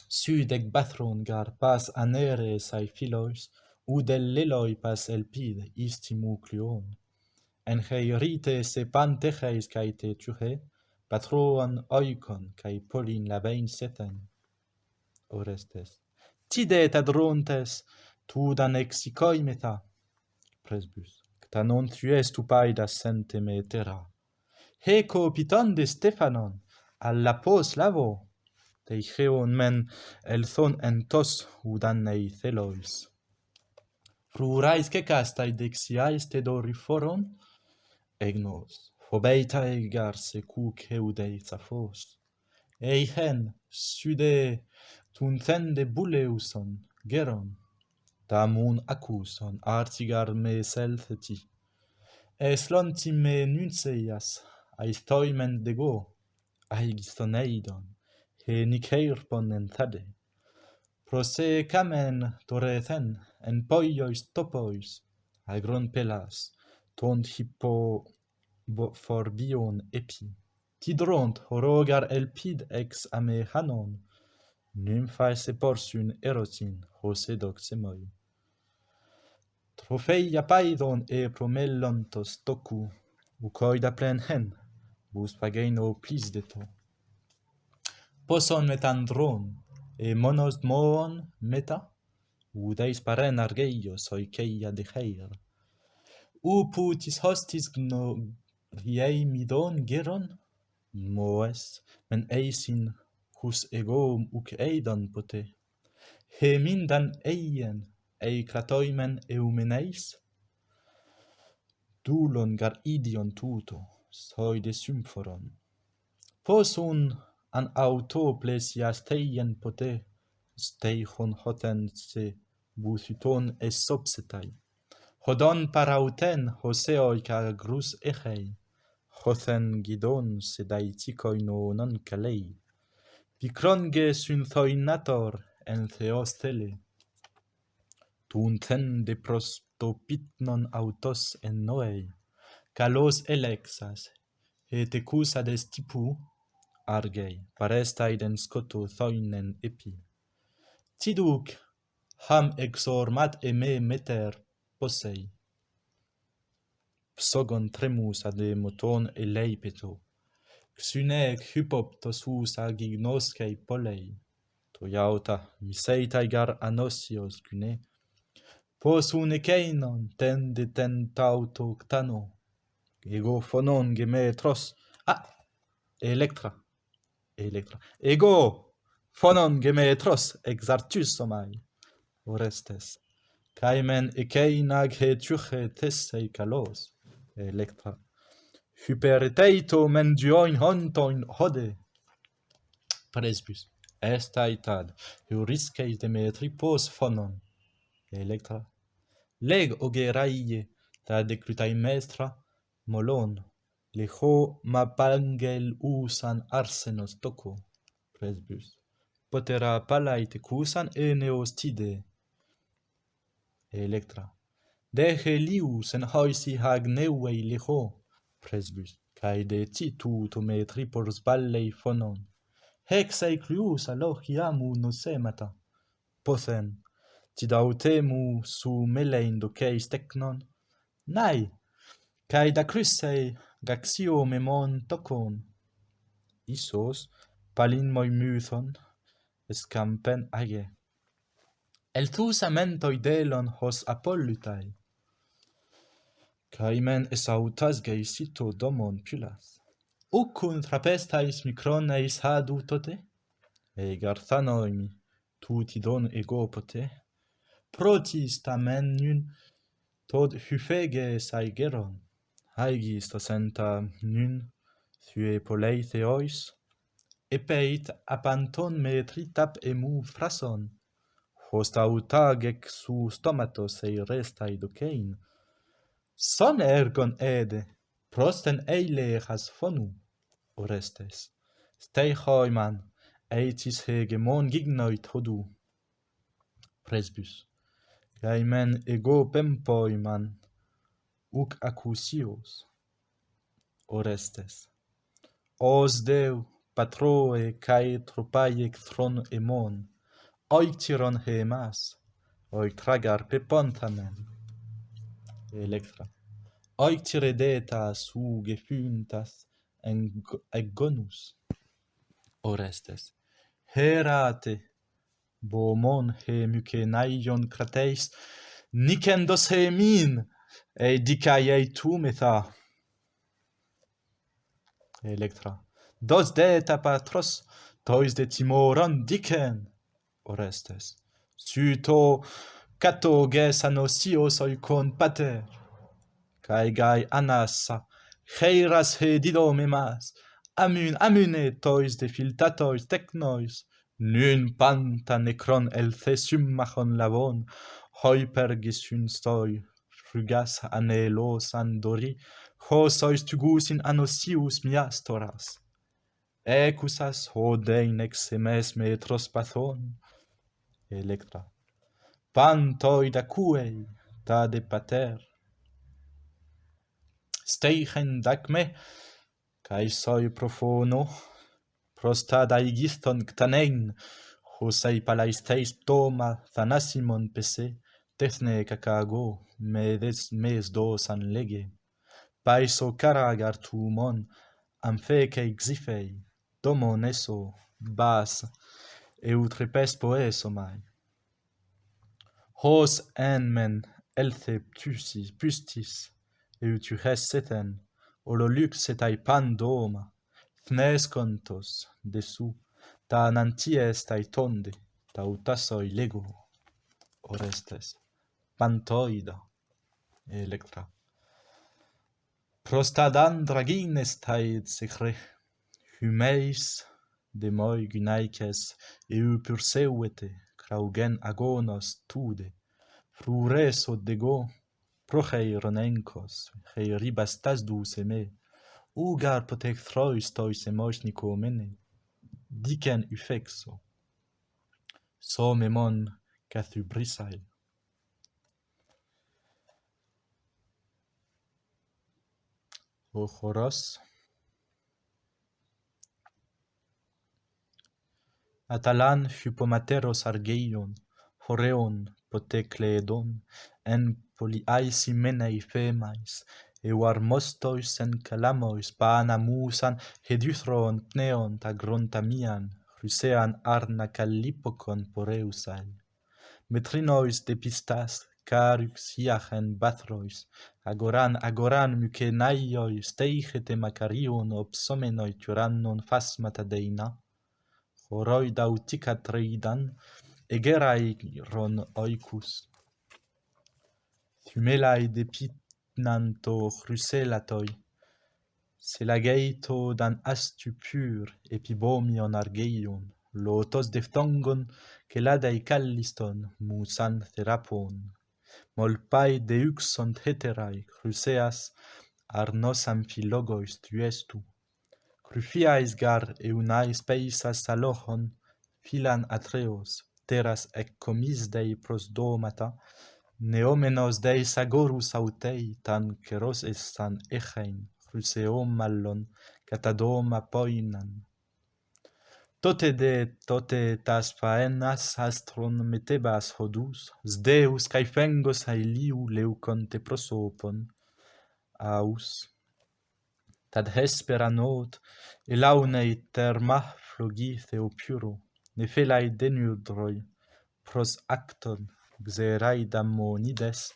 Sudec bathron gar pas anere sai philos, udel leloi pas elpide istimu cluon. En hei rite se pantecheis kai te tuche, patroan oikon kai polin lavein seten. Orestes. Tide tadrontes, tudan exicoi meta. Presbus. Ta non tues tu paidas sente metera. Heco piton de Stephanon, alla pos lavo. Teicheon men elthon entos udan nei thelois. Rurais cecastai dexiais te doriforon, egnos, phobeita egar se cuc eudei zaphos. Eichen, sude, tuntende buleuson, geron, damun acuson, artigar me seltheti. Eslonti me nunceias, aithoimen dego, aigistoneidon, he niceirpon enthade. Prose camen torethen, en poiois topois, agron pelas, tont hippo forbion epi. Tidront horogar elpid ex amehanon, nymphae porsun erotin, hose doxemoi. Trofeia paidon e promellontos toku, ucoida plen hen, bus pageno plis de to. Poson metandron, e monos moon meta, udeis paren argeios oikeia de heir. Putis hostis riei midon geron, moes, men eisin hus ego uc eidon pote. He mindan eien, ei cratoimen eumeneis? Dulon gar idion tuto, soi de symphoron. Posun an auto plesias teien pote, steichon hoten se busuton es sopsetai. Hodon parauten hoseoi ca grus echei, hothen gidon se daiticoi non calei. Picronge synthoinator en theostele. Tunten de prostopitnon autos en noei, calos elexas, et ecusades tipu, argei, parestaiden scoto thoinen epi. Tiduc, ham exormat eme meter posei. Psogon tremus ad moton eleipeto, xunec hypoptos hus agignoscei polei, toiauta miseitai gar anosios cune, pos uneceinon tende tentauto ctano, ego phonon gemetros, Electra, ego phonon gemetros exartus omai, Orestes, caimen eceinag he tuche tessei calos, Electra, hyperteito men duoin hontoin hode, Presbus, estaitad, eurisceis Demetri pos phonon, Electra, leg ogeraie, ta declutai mestra, molon, leho mapangel usan arsenos toco, Presbus, potera palaite cusan eneostide, Electra, dehe lius en hoisi hag neuei leho, Presbus, cae de titu metri por sballei phonon, hexei cluus alochiamu nosemata, pothen, tidautemu su melein doceis teknon, nai, cae da crusei gaxio memon tocon, isos palin moi mython, escampen age. Elthus amentoi delon hos apollutai, caimen esautas geisito domon pulas. Ucun trapestais microneis hadu tote? Egar thanoimi, tutidon ego pote, protis tamen nun tod hypheges aigeron, haegis senta nun thue poleitheois, epeit apanton me tritap emu phrason, hostautagec su stomatos ei restai docein, son ergon ede, prosten eilegas phonu, Orestes, stei hoiman, eitis hegemon gignoit hodu, Presbus, gaimen ego pempoiman, uc accusios, Orestes, os deu, patroe, cae tropaiec thron emon, oictiron hemas, oic tragar pepontamen, Electra, oictire deta su gefuntas eggonus, Orestes, herate, bomon he mykenaion crateis, nicendos he min, dicaei tu metha. Electra, dos deta patros, tois de Timoron dicen, Orestes, suto cato ges anosios oikon pater, cae gai anassa, heiras he didomemas, amune tois de filtatois tecnois, nun panta necron el thesumachon lavon, hoi pergisun stoi, frugas anelos andori, sois tugusin anosius miastoras. Ecusas hodein ex metros pathon, Electra, pantoi da cuei, da de pater, steichen dacme, cae soi profono, prostada igiston ctanein, hosei palaisteis toma thanasimon pese, tethne cacago, mes dosan lege, paeso caragar tumon, amphece xifei, domon eso, bas, eutrepes poeso mai. Hos enmen elthe pustis, eutuches sethen, ololux et pan doma, thnes contos, desu, ta nanties tai tonde, tautasoi lego, Orestes, pantoida, Electra. Prostadan dragines taid secre, humeis, demoi gynaikes, eu purseuete, craugen agonos tude, frures od dego, prochei ronenkos, hei ribastas me, ugar potec throis tois emois nicomene, dicen ufexo, so memon cathubrisai. O choros, atalan hypomateros argeion, horeon potecleedon, en poliaisimenei femais, armostois en calamois panamusan heduthron pneon ta grontamian, chrysean arna callipocon poreusai. Metrinois depistas, carux hiachen bathrois, agoran mykenaioi steichete macarion opsomenoi tyrannon phasmata deina, horoi dautica treidan, egerairon oicus. Thumelai depitnanto chryselatoi, selageito dan astu pur epibomion argeion, lotos dephtongon celadei calliston musan therapon, molpai deixont heterai chryseas arnos amphilogois tuestu, crufiais gar eunais peisas alochon, philan atreos, teras eccomisdei prosdomata, neomenos deis agorus autei tan ceros estan echein, chryseom mallon, catadoma poinan. Tote tas faenas astron metebas hodus, sdeus cae fengos aeliu leucon te prosopon, aus. Tad hespera not, elaunei terma flogi theopuro, nefelai deniudroi, pros acton, xerai dammonides,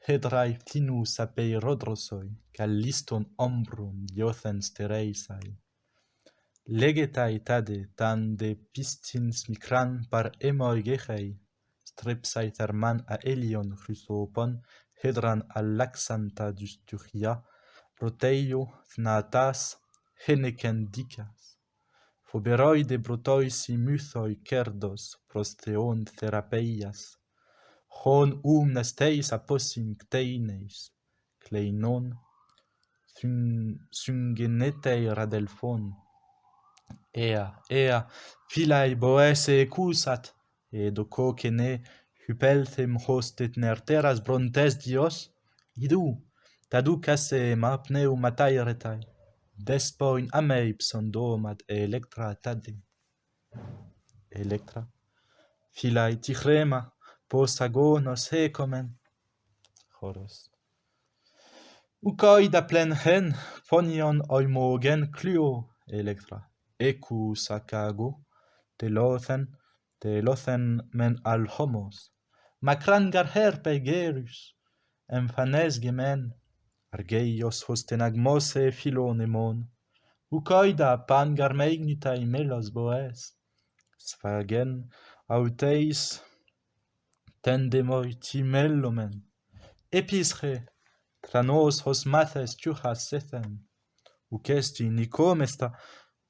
hedrai tinus apei rodrosoi, calliston ombrum diothens tereisai. Legetai tade tan de pistins micran par emoi gechei, strepsai therman a elion chrysopon, hedran alaxanta dusturia, proteio thnatas, heneken dicas. Foberoi de brotoisi mythoi kerdos, prostheon therapeias, hon nesteis apossin cteineis, kleinon, syngenetei radelphon, ea, philae boese ecusat, doco cene hypelthem hostet nerteras brontes dios, idu, taducasse ma pneumataeretai, despoin ameipson domat electra tade. Electra, philae tichrema, posagonos hecomen, choros. Ucoida plen hen, phonion oimogen cluo, Electra, ecus acago, telothen men al homos, macrangar herpe gerus, emphanes gemen, argeios hostenagmose philonemon, ucoida pangar megnitai melos boes, sphagen auteis tendemoi timellomen, episre, tranos hos mathes tuchas sethem, ucesti nicomesta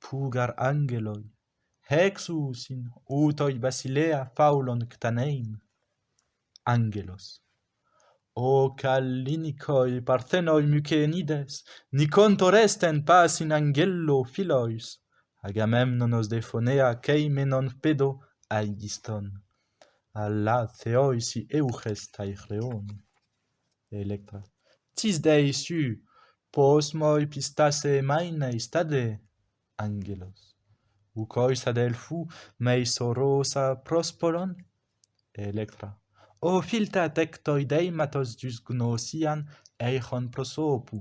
pugar angeloi, hexus in utoi basilea faulon ctanein, angelos. O callinicoi parthenoi mycenides, nicontor esten pas in angelo philois, Agamemnonos de Phonea keimenon pedo aegiston, alla theoisi euches taechreon. Electra, tis dei su, pos moi pistasse maineis tade, angelos. Ucois adelphu meis orosa prospolon? Electra, o filta tectoi deimatos dus gnosian eichon prosopu.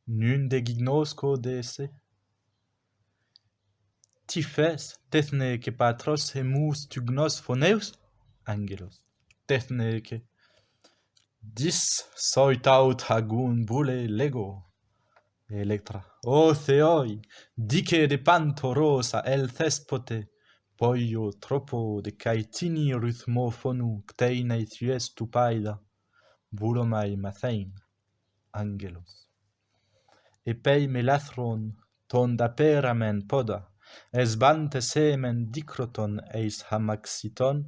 Nun de gignosco dese? Tifes, tethneke patros hemus tugnos phoneus? Angelos, tethneke. Dis soit hagun bule lego. Electra, o theoi, dice de panto rosa el thespote, poio tropo de caetini rhythmophonu cteinei thues tupaida, bulomai mathein, angelos. Epei melathron, ton da peramen poda, esbante semen dicroton eis hamaxiton,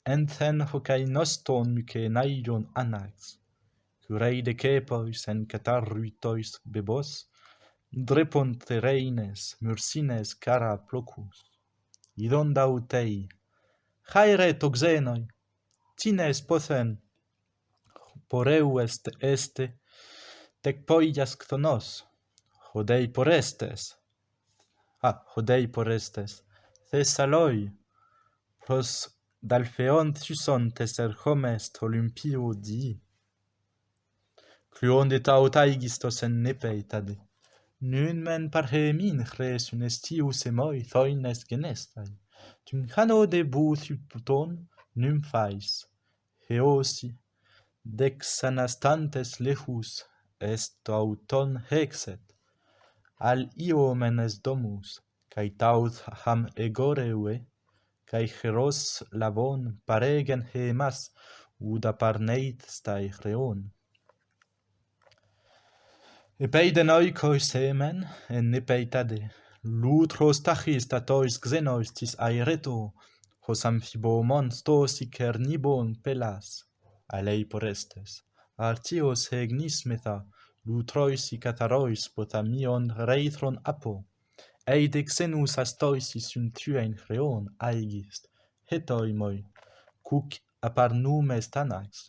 enthen hocai noston myce naion anax, curei de cepois en catarruitois bebos, drepont reines, mursines cara plocus, idon dautei, haere toxenoi, tines pothen, poreu este, tec poias ctonos, hodei porestes, Thessaloi, pros dalpheon thusontes erchomest Olympio dii. Cluon de tautaigistos en nepei tade. Nun men parhemin chres unestius emoi thoines genestai. Tum hano de buthuton nymphais, heosi, dex anastantes lechus est auton hexet, al io menes domus, cae taut ham egoreue, cae heros lavon paregen hemas, uda parneit stai reon. Epeiden oikoi semen, en nepeitade, lutros tachis tatois xenois tis aereto, hos amphibomon stosi cernibon pelas, alei porestes, artios hegnismetha, lutroisi catharois potamion reithron apo, eide xenus astoisis untuein chreon aegist, hetoi moi, cuc apar numes tanax.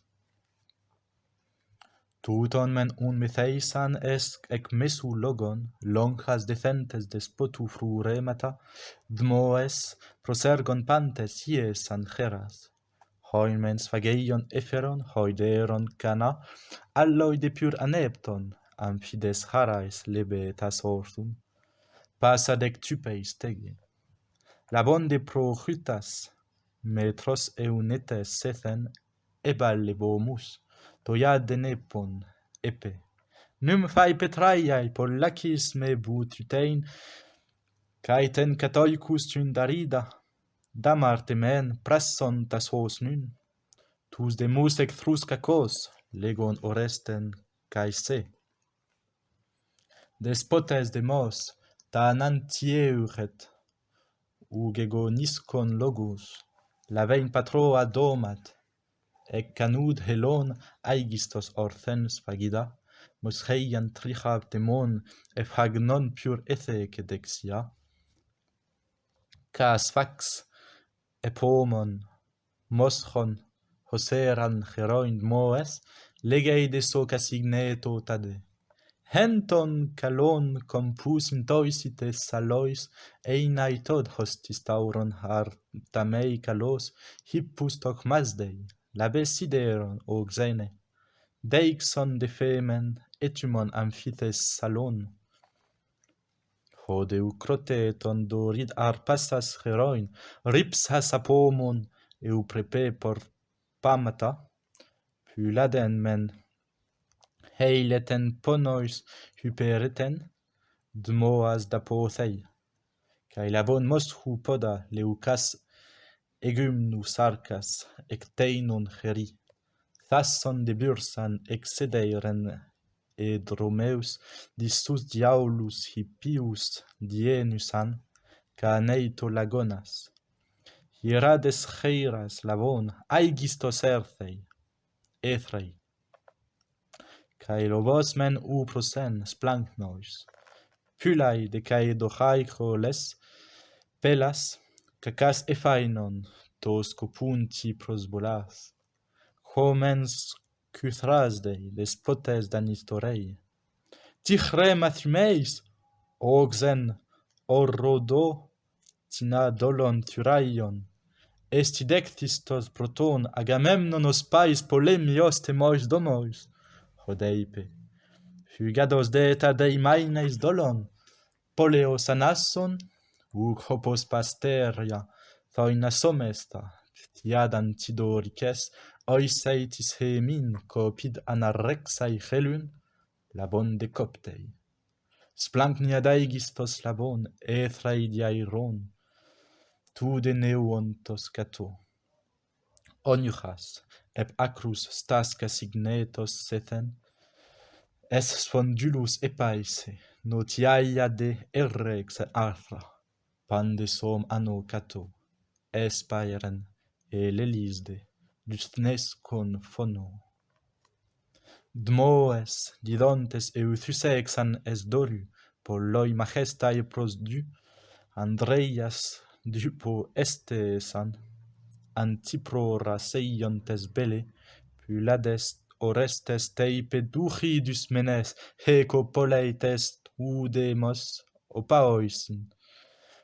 Tuton men un metheisan est ec mesu logon, longas decentes despotu fruremata, dmoes prosergon pantes ies angeras. Hoi men sphageion eferon, hoideron cana, alloi de pur anepton, amphides harais lebetas orthum, passa dec typeis tege. Labon de prohytas, metros eunetes sethen, ebal lebomus, toiade nepon, epe, nymphai petraiae pollacis me bututein, caeten catoicus tundarida, damartemen prasson tas hos nun, tus de musec thruscacos, legon oresten caese. Despotes demos, ta nantieuret, ugego niscon logus, lavein patroa domat, ec canud helon aigistos orthen spagida, mos heian trichab demon, efhag non pur ethe cedexia, ca sphax, epomon, moschon, hoseran heroin moes, legei de so casigneto tade. Henton calon compus intoisites salois, einai tod hostis tauron hartamei calos, hippus toc masdei, labesideron o xene. Deixon defemen, etumon amphites salon. Hodeu croteton dorid arpasas heroin, ripsas apomon, eu prepe por pamata, puladen men, heileten ponois hypereten, dmoas dapothei, cae labon moshu poda leucas egumnus arcas, ecteinon heri, thasson de bursan excedeiren Dromeus dissus diaulus hippius dienusan, caneito lagonas, hierades heiras lavon, aigistos erthei, ethrei, cae lobos men uprosen splanknois, pulai de cae dochaico les, pelas, cacas ephainon, tos copunti prosbolas, homens Cuthrasdei, despotes danistorei, tichre mathumeis, oxen, orrodo, tina dolon thuraion, estidectistos proton, agamemnon ospais polemios temois domois, hodeipe, fugados deta dei maineis dolon, poleos anasson, ug hopos pasteria, thoina somesta, tiadan tidorices, oiseitis hemin, copid anarrexai helun, labon decoptei. Splancnia daigistos labon, ethrai diairon, tude neuontos cato. Oniuchas, ep acrus stasca signetos sethen, es spondulus epaise, notiaia de errex arthra, pandesom anno cato, espairen, lelisde, dustnescon phono. Dmoes, didontes euthusexan es doru, polloi majestae prosdu, Andreias dupo estesan, antiprora seiontes bele, pulades orestes teipe duchidus menes, heco poleites udemos opaoisin,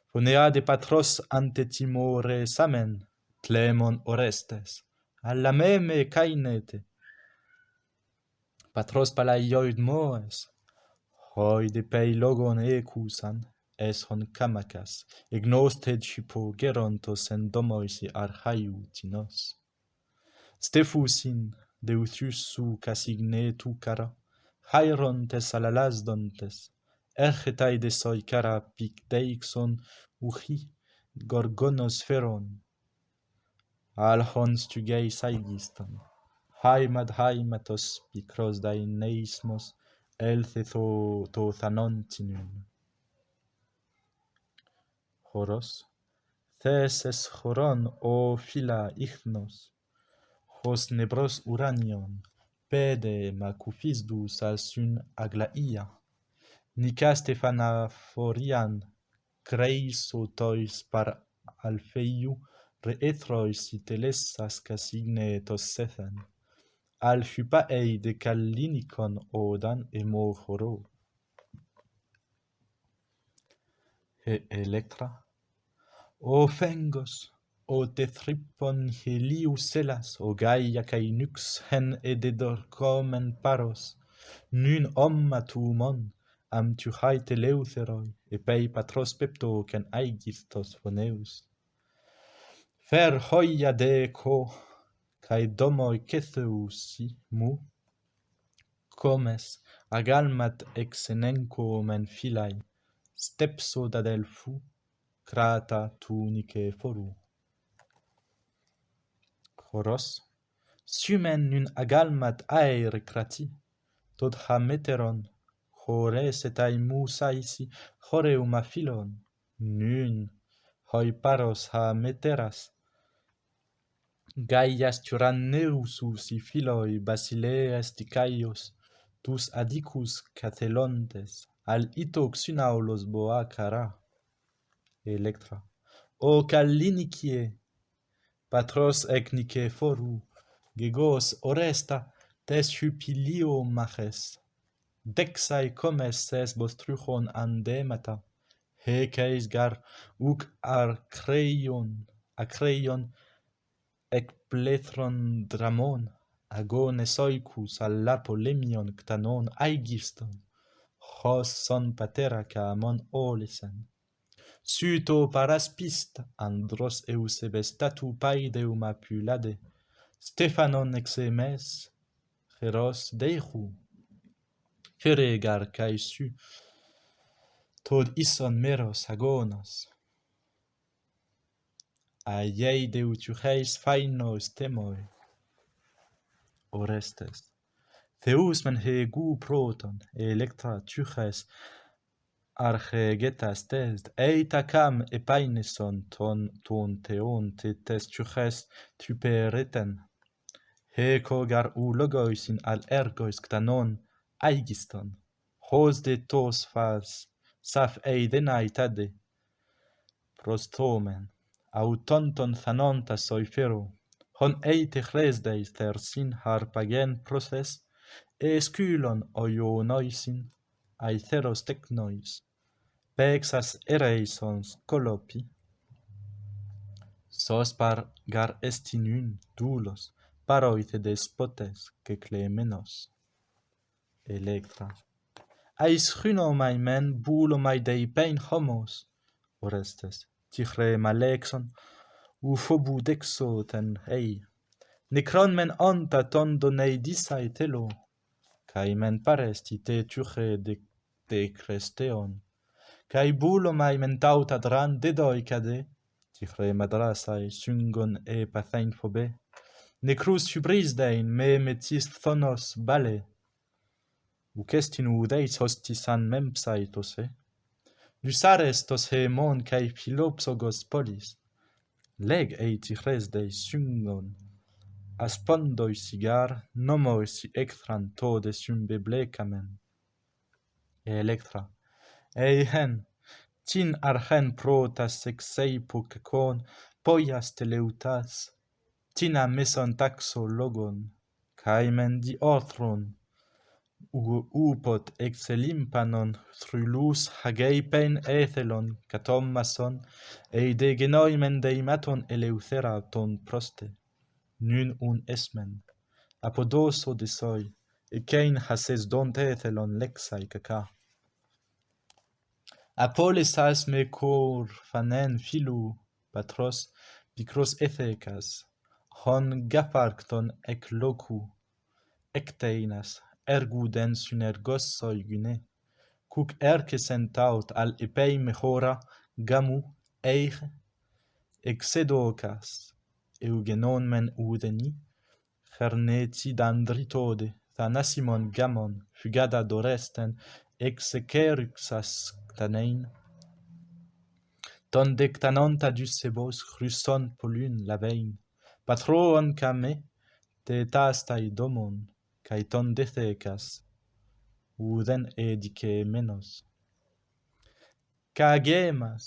phoneade patros ante timore samen, clemon orestes, alla meme cainete, patros palaioid moes, hoi de pei logon ecusan, es hon camacas, ignosted hypo gerontos en domoisi archaiu tinos. Stefusin, deuthus su casigne tucara, hairontes alalasdontes, ergetai de soi cara pic deixon uchi, gorgonos feron, alhons tugei saigiston, haimatos picros daineismos, elthetho to thanontinum. Horos, theses horon o phila ichnos, hos nebros uranion, pede macufisdus alsun aglaia, nica Stephanaphorian, creiso tois par alfeiu, reethrois itelessas casignetos sethen, al hypaei de callinicon odan emohoro. Electra, o fengos, o tethrippon heliuselas, o Gaia cae nux hen ededorcomen paros, nun omma tumon, am tuhaite leutheroi, epei patros peptocen aigistos phoneus. Fer hoia deco, cae domoi cetheusi mu, comes, agalmat exenenco men filai, stepso dadelphu, crata tu Niceforu. Choros, sumen nun agalmat aere crati, tod ha meteron, chores et musaisi, choreuma philon, nun, hoi paros ha meteras, Gaias tyranneusus philoi basileas dicaios, tus adicus cathelontes, al ito xynaulos boa cara. Electra. O callinicie, patros ec Niceforu, gegos oresta tes hypilio maches, dexae comes ses bostruchon andemata, heces gar uc acreion ec plethron dramon, agones oicus alla polemion ctanon aigiston, hos son patera ca amon olesen. Suto paraspist, andros eusebes statu paideum apulade, Stephanon exemes, heros deichu, feregar caesu, tod ison meros agonos. Aiei deutucheis phainos temoi, Orestes. Theus men hegu proton, Electra tuches archegetas test, eita cam epaineson ton theon tes tuches tupereten, heco gar logoisin al ergois ctanon aigiston, hos de tos fas, saf eidenaitade, prostomen, autonton thanonta soifero, hon eite chresdeis thersin harpagen proses, esculon oionoisin, aetheros technois, pexas ereison scolopi, sos par gar estinun doulos, paroite despotes que clemenos. Electra. Ais chrynomai men bulomai dei pein homos, Orestes, tigre malexon, phobu dexoten ei, necron men onta tondo nei disai telo, cae men paresti te tuche de cresteon, cae bulomai men tauta dran dedoi cade, tigre madrasai syngon e pathain phobe, necrus hybrisdein me metis thonos bale, ucestin udeis hostisan mempsaitose, Lusares tos hemon cae philopsogos polis, leg eiti chresdei syngon, aspondoi sigar, nomoi si ecthran tode symbeblecamen. Electra. Ei hen, tin archen protas exeipo cacon, poias teleutas, tina meson taxo logon, caemen di orthron, upot exelimpanon thrulus hageipen ethelon catommason, de genoimen deimaton eleuthera ton proste, nun un esmen, apodoso de soi, cein hases dont ethelon lexai caca. Apolesas me cor phanen philu, patros, picros ethecas, hon gaparcton ec locu, ecteinas, erguden synergos soigune, cuc ercesen taut al epei mejora, gamu, eige, exedocas, eugenon men udeni, cherneti dandritode, thanasimon gamon, fugada doresten, execerixas ctanein, ton dectanonta dusebos chryson polun lavein, patroon came, te tastai domon, cae ton dethecas, uden edice menos. Cagemas,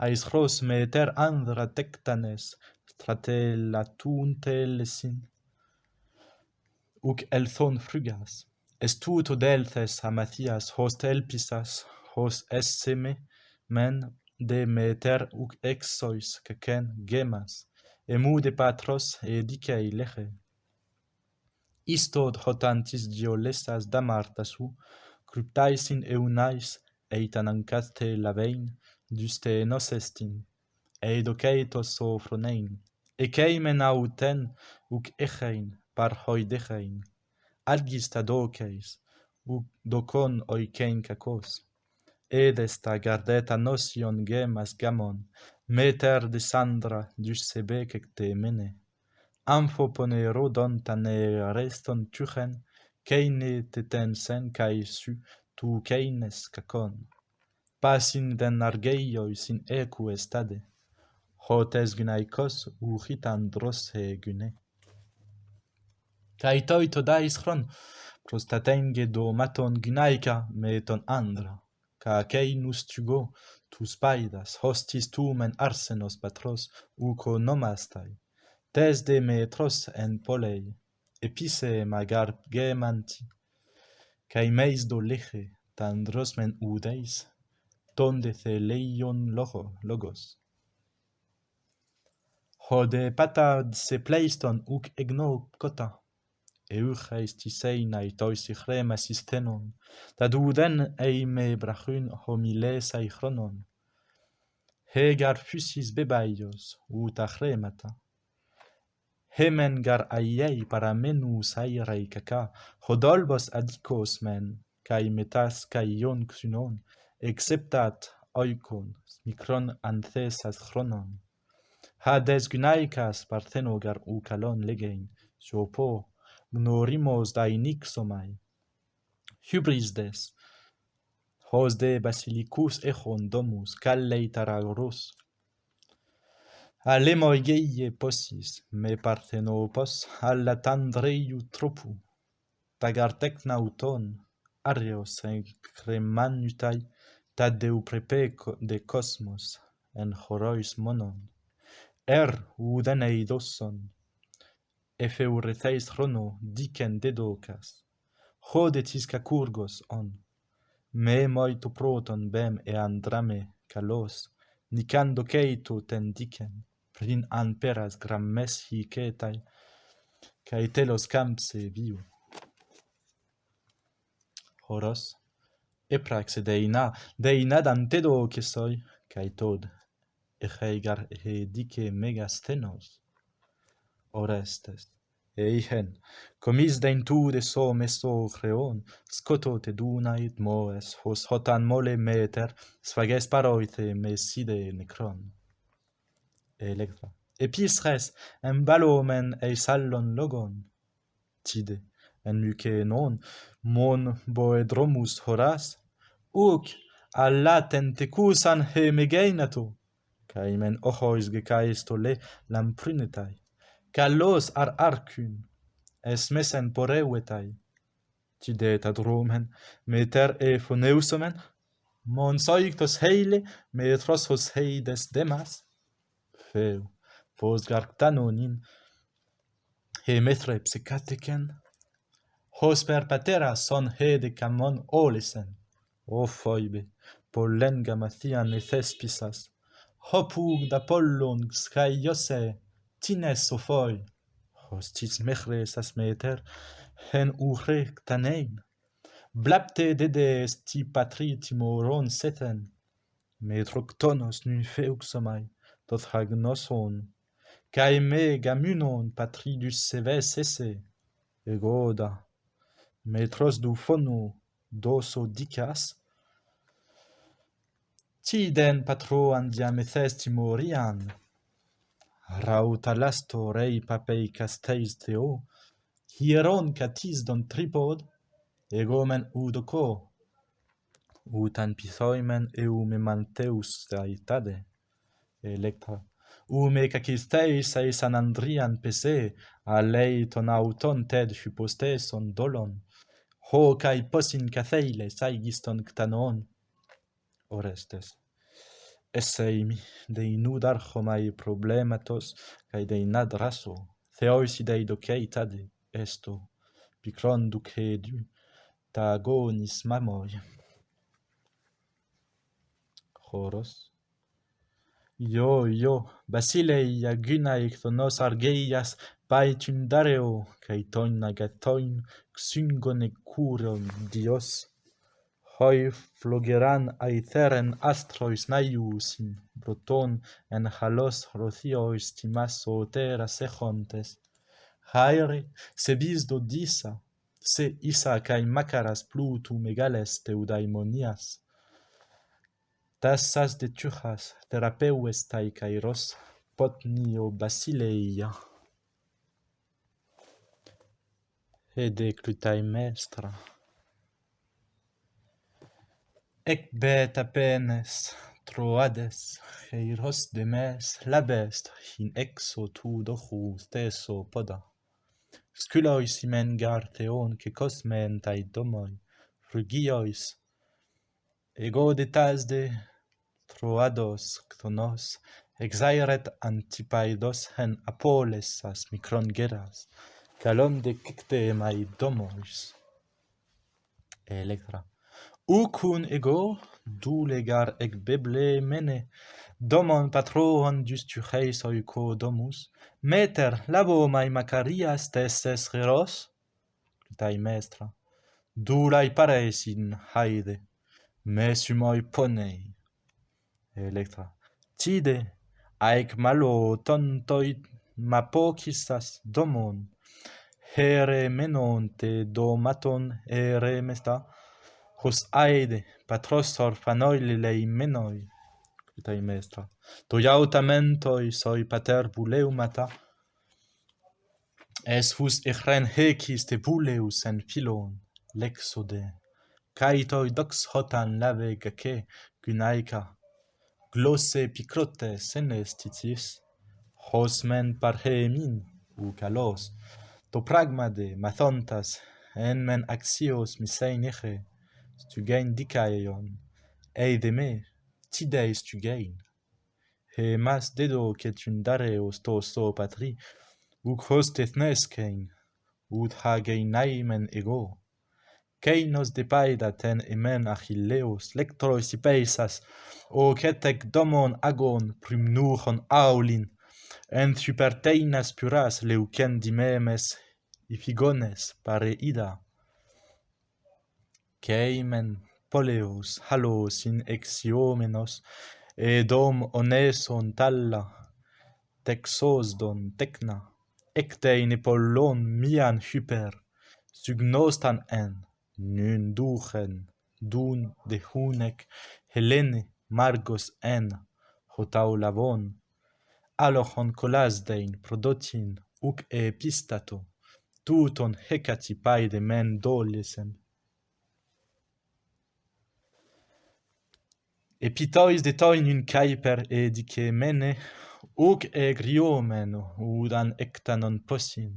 aisros meter andra tectanes, stratelatuntellesin, uc elthon frugas, estuto delthes amathias host elpisas, hos esseme, men de meter uc exois cacen gemas, emude patros edicei leche. Istod hotantis diolesas damartasu, cryptaisin eunais, eitanancaste lavein, duste nos estin, eidoceitos sofronein, eceimen auten, uc echein, par hoidechein, algista doceis, docon oikein cacos, edesta gardeta notion gemas gamon, meter desandra dus sebe te mene, amphopone rodon tane reston tuchen, keine teten sen kai su tu keines cacon, pasin den argeiois in eque stade, hotes gynaikos uchitandros gune. Kai toi to dais chron, prostatenge do maton gynaika meton andra, ca keinus tugo, tu spaidas, hostis tumen arsenos patros, uco nomastai, tes de metros en polei, epise magar gemanti, kai meis do leche, tandros men udeis, tonde leion logos. Hode pata se pleiston uc egno cota, eucheis tiseinai toisi chrema sistenon, tad uden eime brachun homilesai chronon. Hegar fusis bebaios, uta chremata. Hemen gar aiei paramenus airei caca, hodolbos adicos men, kai metas kai ion xunon, exceptat oikon, smicron anthesas chronon. Hades gynaicas parthenogar ucalon legein, sopo, gnorimos dainixomai. Hybris des, hos de basilicus echon domus, callei taragoros. Alemoi geie possis, me parthenopos, alla tandreiu tropu, tagar tecnauton, arios en cremanutai, tad deu prepe de cosmos, en horois monon. Uden eidoson, efeuretheis chrono, dicen dedocas, hodetis cacurgos on, me moito proton bem andrame calos, nicando ceito ten dicen, prin anperas grammes hicetai, cae telos campse viu. Horos, epraxe deina dantedo que soy, cae tod, echeigar dice megasthenos. Orestes, eichen, comis dentu de so meso creon, scoto te dunait moes, hos hotan mole meter, sphages paroithe meside necron. Electra, episres, en balomen sallon logon, tide, en muce non, mon boedromus horas, uc, alla tentecusan megeinato, caimen ochois gecaestole lamprinetai, callos arcun, mesen poreuetai, tide tad romen, meter phoneusomen, mon soictos heile, metros hos heides demas, feu, pos garctanonin, metre psicatecen, hos per patera son de camon olesen, o foibe, pollenga mathian thespisas, hopug da pollon scaiose, tines ophoi, hostis mechres as meter, hen tanein, blapte dedes ti patri timoron seten, metroctonos nympheuxomai, tothagnoson, cae me gamunon patridus seves esse, egoda, metros du phono doso dicas, tiden patro andiamethes timorian, rautalasto rei papei casteis theo, hieron catis don tripod, egomen udoco, utan pithoimen eumemanteus aitade, Electra, ume cacisteis san Andrian pese, alei ton auton ted hyposteson dolon, ho cae posin catheiles aigiston ctanon. Orestes, esseimi, dei nud archomai problematos, cae dei nad raso, theoisi dei docei tade, esto, picron ducedu, ta agonis mamoi. Horos, Io, Basilei agunae thonos argeias paetun dareo, cae toin agatoin xyngone curon dios. Hoi flogeran aetheren astrois naiusin, broton en halos rothiois timaso teras echontes. Haere, sebis dodisa, se isa kai makaras plutu megales teudaimonias. Tassas de tuchas, therapeues tai kairos, potnio basileia. Hede clutai mestra. Ec beta penes, troades, heiros de mes, labest, in exo tu dochu stesso poda. Sculois imen gar theon, que cosmen tai domoi, frugiois, ego de tasde, troados, ktonos, exaeret antipaidos hen apolesas microngeras, calon de cicte mai domois. Electra. Ucun ego, dulegar ec beble mene, domon patron dustucheis oico domus, meter labo mai macarias tesses reros, tai mestra, dulai paresin haide, mesumoi ponei. Electra. Tide, aec malo tontoi mapocisas domon, here menon te domaton ere mesta, hos aide, patros orphanoilei menoi, tai mestra. Toiautamentoi soi pater buleumata, es hus echren hecis te buleus en philon, lexode, caitoi dox hotan lave gace, gunaica, glosse picrote senes titis, hos men parhemin, u calos, to pragmade mathontas, en men axios misein eche, stugain dicaion, eide me, tideis stugain. He mas dedo cet un dareos to so patri, uc hos tethnescein, ut hagein aimen ego. Keinos de paida ten emen Achilleus, lectrois ipeisas, o cetec domon agon primnuchon aulin, en superteinas puras leucendimemes ifigones pareida. Keimen poleus halos in exiomenos, dom oneson talla, texosdon tecna, ectein epollon mian hyper, sugnostan en, nun duchen, dun de hunec, Helene, Margos en, hotau lavon, alochon colasdein prodotin, uc epistato, tuton hecati paide men dolesen. Epitois de toin un caiper edice mene, uc egriomen udan ectanon posin,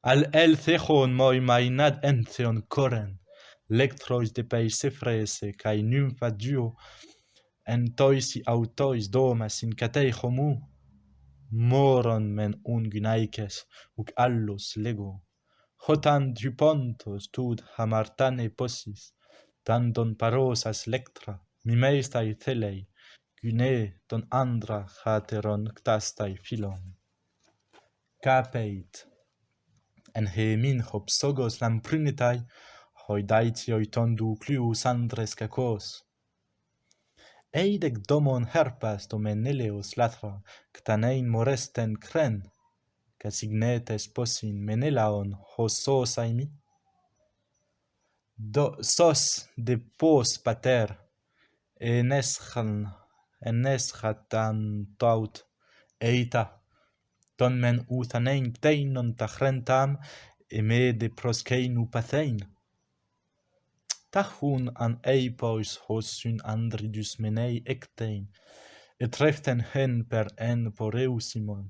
al el thechon moi mainad entheon coren, lectrois de peisefrese cae nympha duo, en toisi autois domas in catei homu, moron men ungynaices, uc allus lego, hotan dupontos tud hamartane posis, dandon parosas lectra, mimeistai thelei, gyne don andra chateron ctastai philon. Capeit, en hemin hopsogos lamprunitai, hoi daitioi tondu cluus andres cacos. Eidec domon herpas domeneleos latra, ctanein moresten cren, casignetes posin menelaon hos sos aimi? Sos de pos pater, eneschatan taut, eita, ton men uthanein pteinon tachrentam, me de proskeinu pathein. Tachun an eipois hos syn andridus menei ectein, et rechten hen per en poreusimon,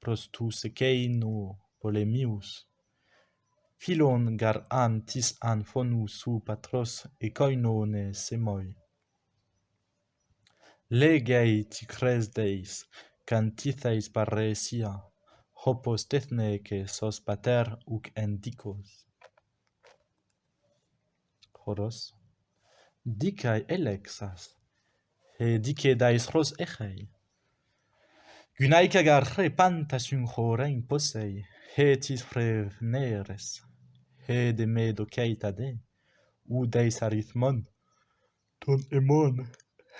pros tu sekeinu polemius. Philon gar an tis an phonu su patros ecoinone semoi. Legei ticres deis, cantitheis paresia, hopos tethneke sos pater uc endicos. Horos. Dicae elexas, he dice dais ros echei. Gynaica gar repantas un horein posei, he tis freneres, he de me doceita de, u deis arithmon, ton emon,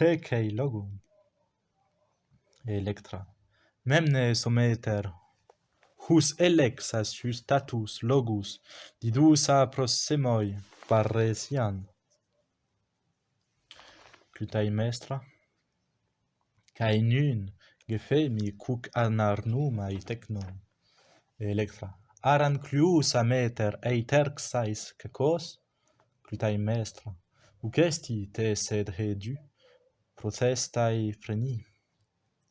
he cei logon. Electra. Memne someter, hus elexas status logus, didusa prosemoi parresian. Clytaemnestra, cae nun gefemi cuc anarnumai technon. Electra, aran clusa meter eiterxais cacos? Clytaemnestra, uc esti te sed hedu, protestai freni.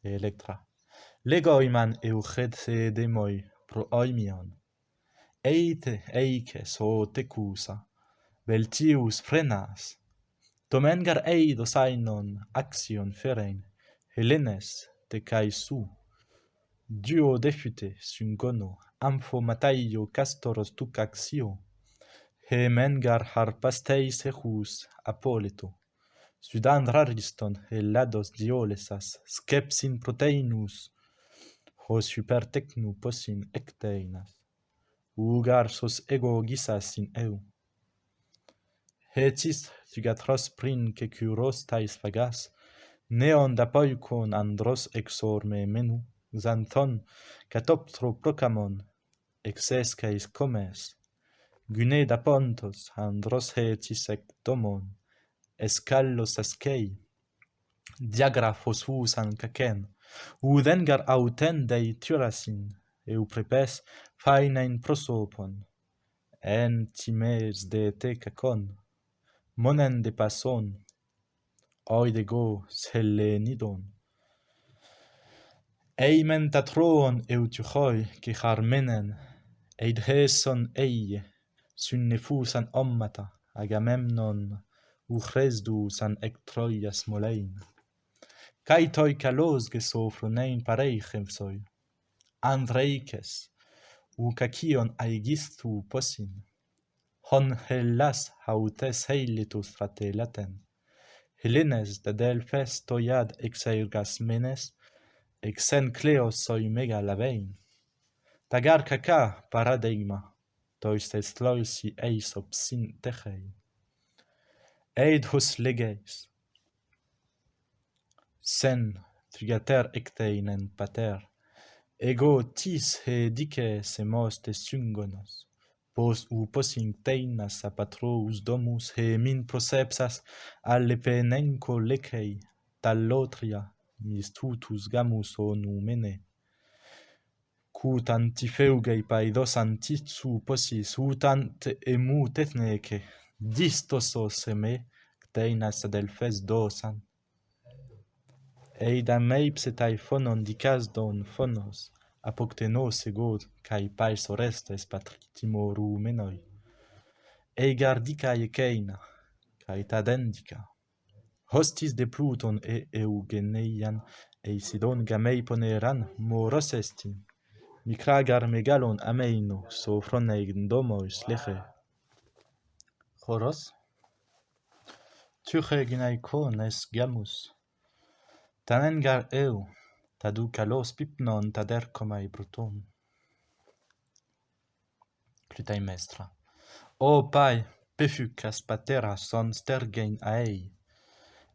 Electra, legoiman eucedemoi pro oimion. Eite eices o tecusa, beltius frenas. Domengar eidos ainon axion ferein, Helenes te caesu. Duo defute syngono, ampho mataio castoros tuc axio. He mengar harpasteis ejus Apoleto. Sudandrariston helados diolesas, skepsin proteinus, hos hypertecnu possin ecteinas. Ugar sos ego gisas in eu. Hetis thugatros prin kecuros tais fagas, neon da poikon andros exorme menu, xanthon catoptro procamon, exesceis comes, gune da pontos andros hetis ec domon, escallos ascei, diagraphos usan cacen, udengar auten dei tyrasin, eu prepes fainain prosopon, en times de te cacon, monen de pason, oidego selenidon. Eimen tatroon eutychoi que harmenen, eidheson eie, synnefusan ommata, Agamemnon, uchresdusan ectroias molein. Caetoi calos gesofronein pareichem Andreikes, ucacion aigistu possin, hon hellas hautes heilitus fratelaten, Helenes da delphes toiad exergas menes, exen cleos soi mega lavein. Tagar caca paradigma, tois estloisi eisop sin techei. Eid hus leges, sen trigater ecteinen pater, ego tis he dice semos te syngonos, pos possin teinas a patrous domus he min prosepsas alle penenco lecei, tallotria mis tutus gamus o numene. Cut antifeugei paedos antitsu possis utant emu tethneke, distosos eme, cteinas adelphes dosan. Eidam meipsetai phonon dicasdon phonos, apoctenos egod, cae paes orestes patrimorumenoi. Eigar dicae ceina, cae tadendica. Hostis de Pluton Eugeneian, Sidon gamei poneran moros esti. Micragar megalon ameino, sophronein domois leche. Choros? Tuche gynaikon es gamus. Tanengar eu, tadu kalos pipnon tadercomai bruton. Clytaemnestra. O pai, pefucas pateras son stergein aei.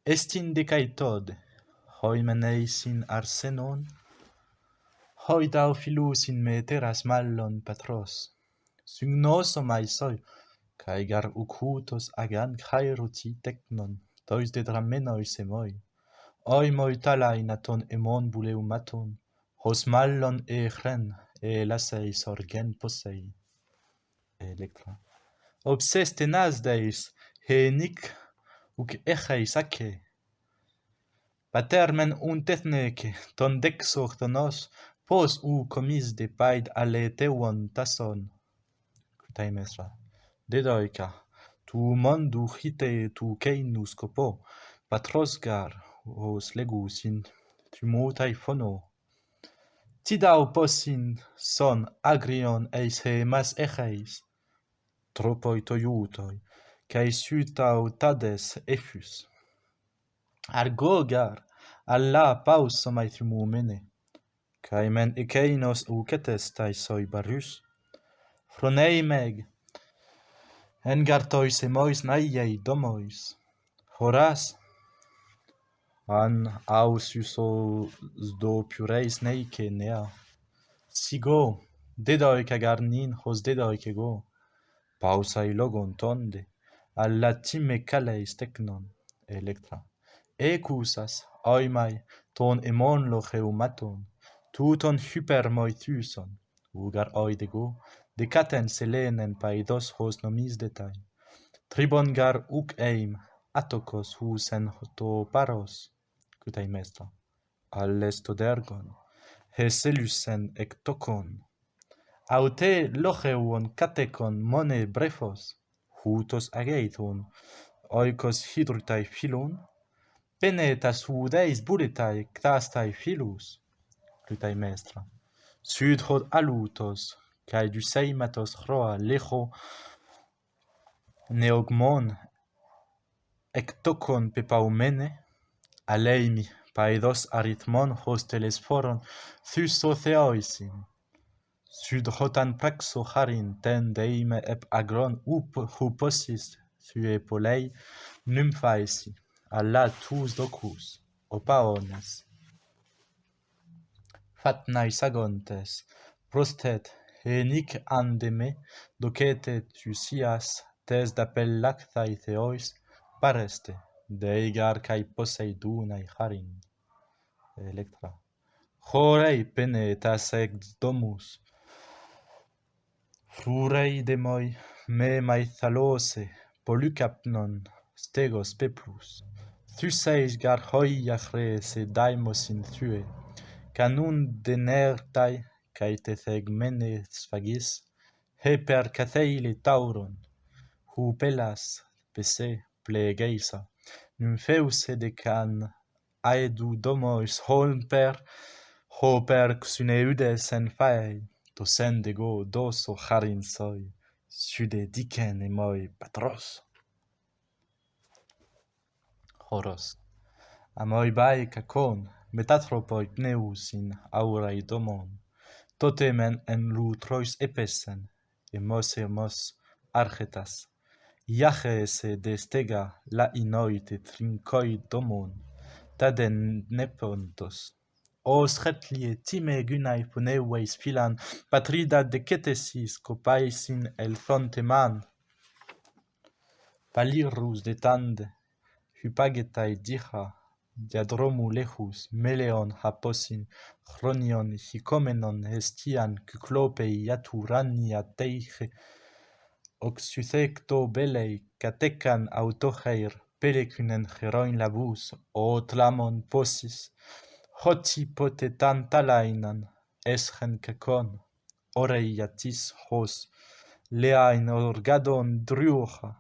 Estin decaetode, hoimeneisin arsenon, hoi dau filusin meteras mallon patros. Sygnoso maisoi, caegar ucutos agan caeruti technon, tois de dramenoi semoi. Oi moi talainaton emon buleumaton, hos mallon echren, lasei sorgen posei. Electra. Obses tenas deis, he nic, uc echeis ace. Patermen tethneke, ton dexortonos, pos comis de paid ale teuon tason. Clytaemnestra. Dedoica, tu mondu hite tu keinus copo, patrosgar, os legusin, tumutai phono. Tidau possin son agrion eis he mas echeis, tropoi toiutoi, cae sutau tades efus. Argogar, alla paus somai trimumene, cae men eceinos ucetes taisoi barus, fronei meg, engartois emois naiei domois, horas, an ausius os do pureis neice nea, sigo, dedoi cagarnin hos dedoi go, pausai logon tonde, alla time caleis technon, Electra. Ecusas, oimai, ton emon logeumaton, tuton hypermoithyson, ugar oidego, decaten selenen paidos hos nomis detai, tribongar uc eim, atokos husen to paros, cutai mestra, allestodergon, heselusen ectokon, aute logeuon catekon mone brefos, hutos ageiton, oikos hydrutai philon, penetas hudeis buretai ctastai philus, clutai mestra, sud hod alutos, cae du seimatos chroa lecho neogmon ectokon pepaumene, aleimi paedos arithmon hos telesporon thusotheoisin, sud hotan praxo harin ten deime ep agron huposis thue polei nymphaisi, alla tous docus, opaones. Fatnai sagontes, prostet, henic andeme, docete thusias, tes dapellacthai theois, pareste, deigar cae Poseidunai harin. Electra. Horei pene tas ex domus, frurei demoi, me maithalose, polycapnon, stegos peplus. Thuseis gar hoiachre se daimos in thue, canun denertai, cae tethegmene sphagis, heper catheile tauron, hupelas, pese, plegeisa, nympheuse decan, aedu domois hoper xuneudes en faei, docendego doso harin soi, sude dicen emoi patros. Horos. Amoi bai cacon, metatropoi pneus in aurai domon, totemen en lutrois epessen, emos archetas, iachese de stega la inoite trincoi domon, taden nepontos, os retlie time gunai poneueis filan, patrida de cetesis copaisin el fronteman, palirus de tande, hypagetai dicha, diadromu lechus, meleon haposin, chronion hicomenon hestian, cyclopei iaturania teiche, oxuthecto belei, catecan autocheir, pelecunen heroin labus, o tlamon posis, hoti potetan talainan, eschen cacon, oreiatis hos, leain orgadon druocha,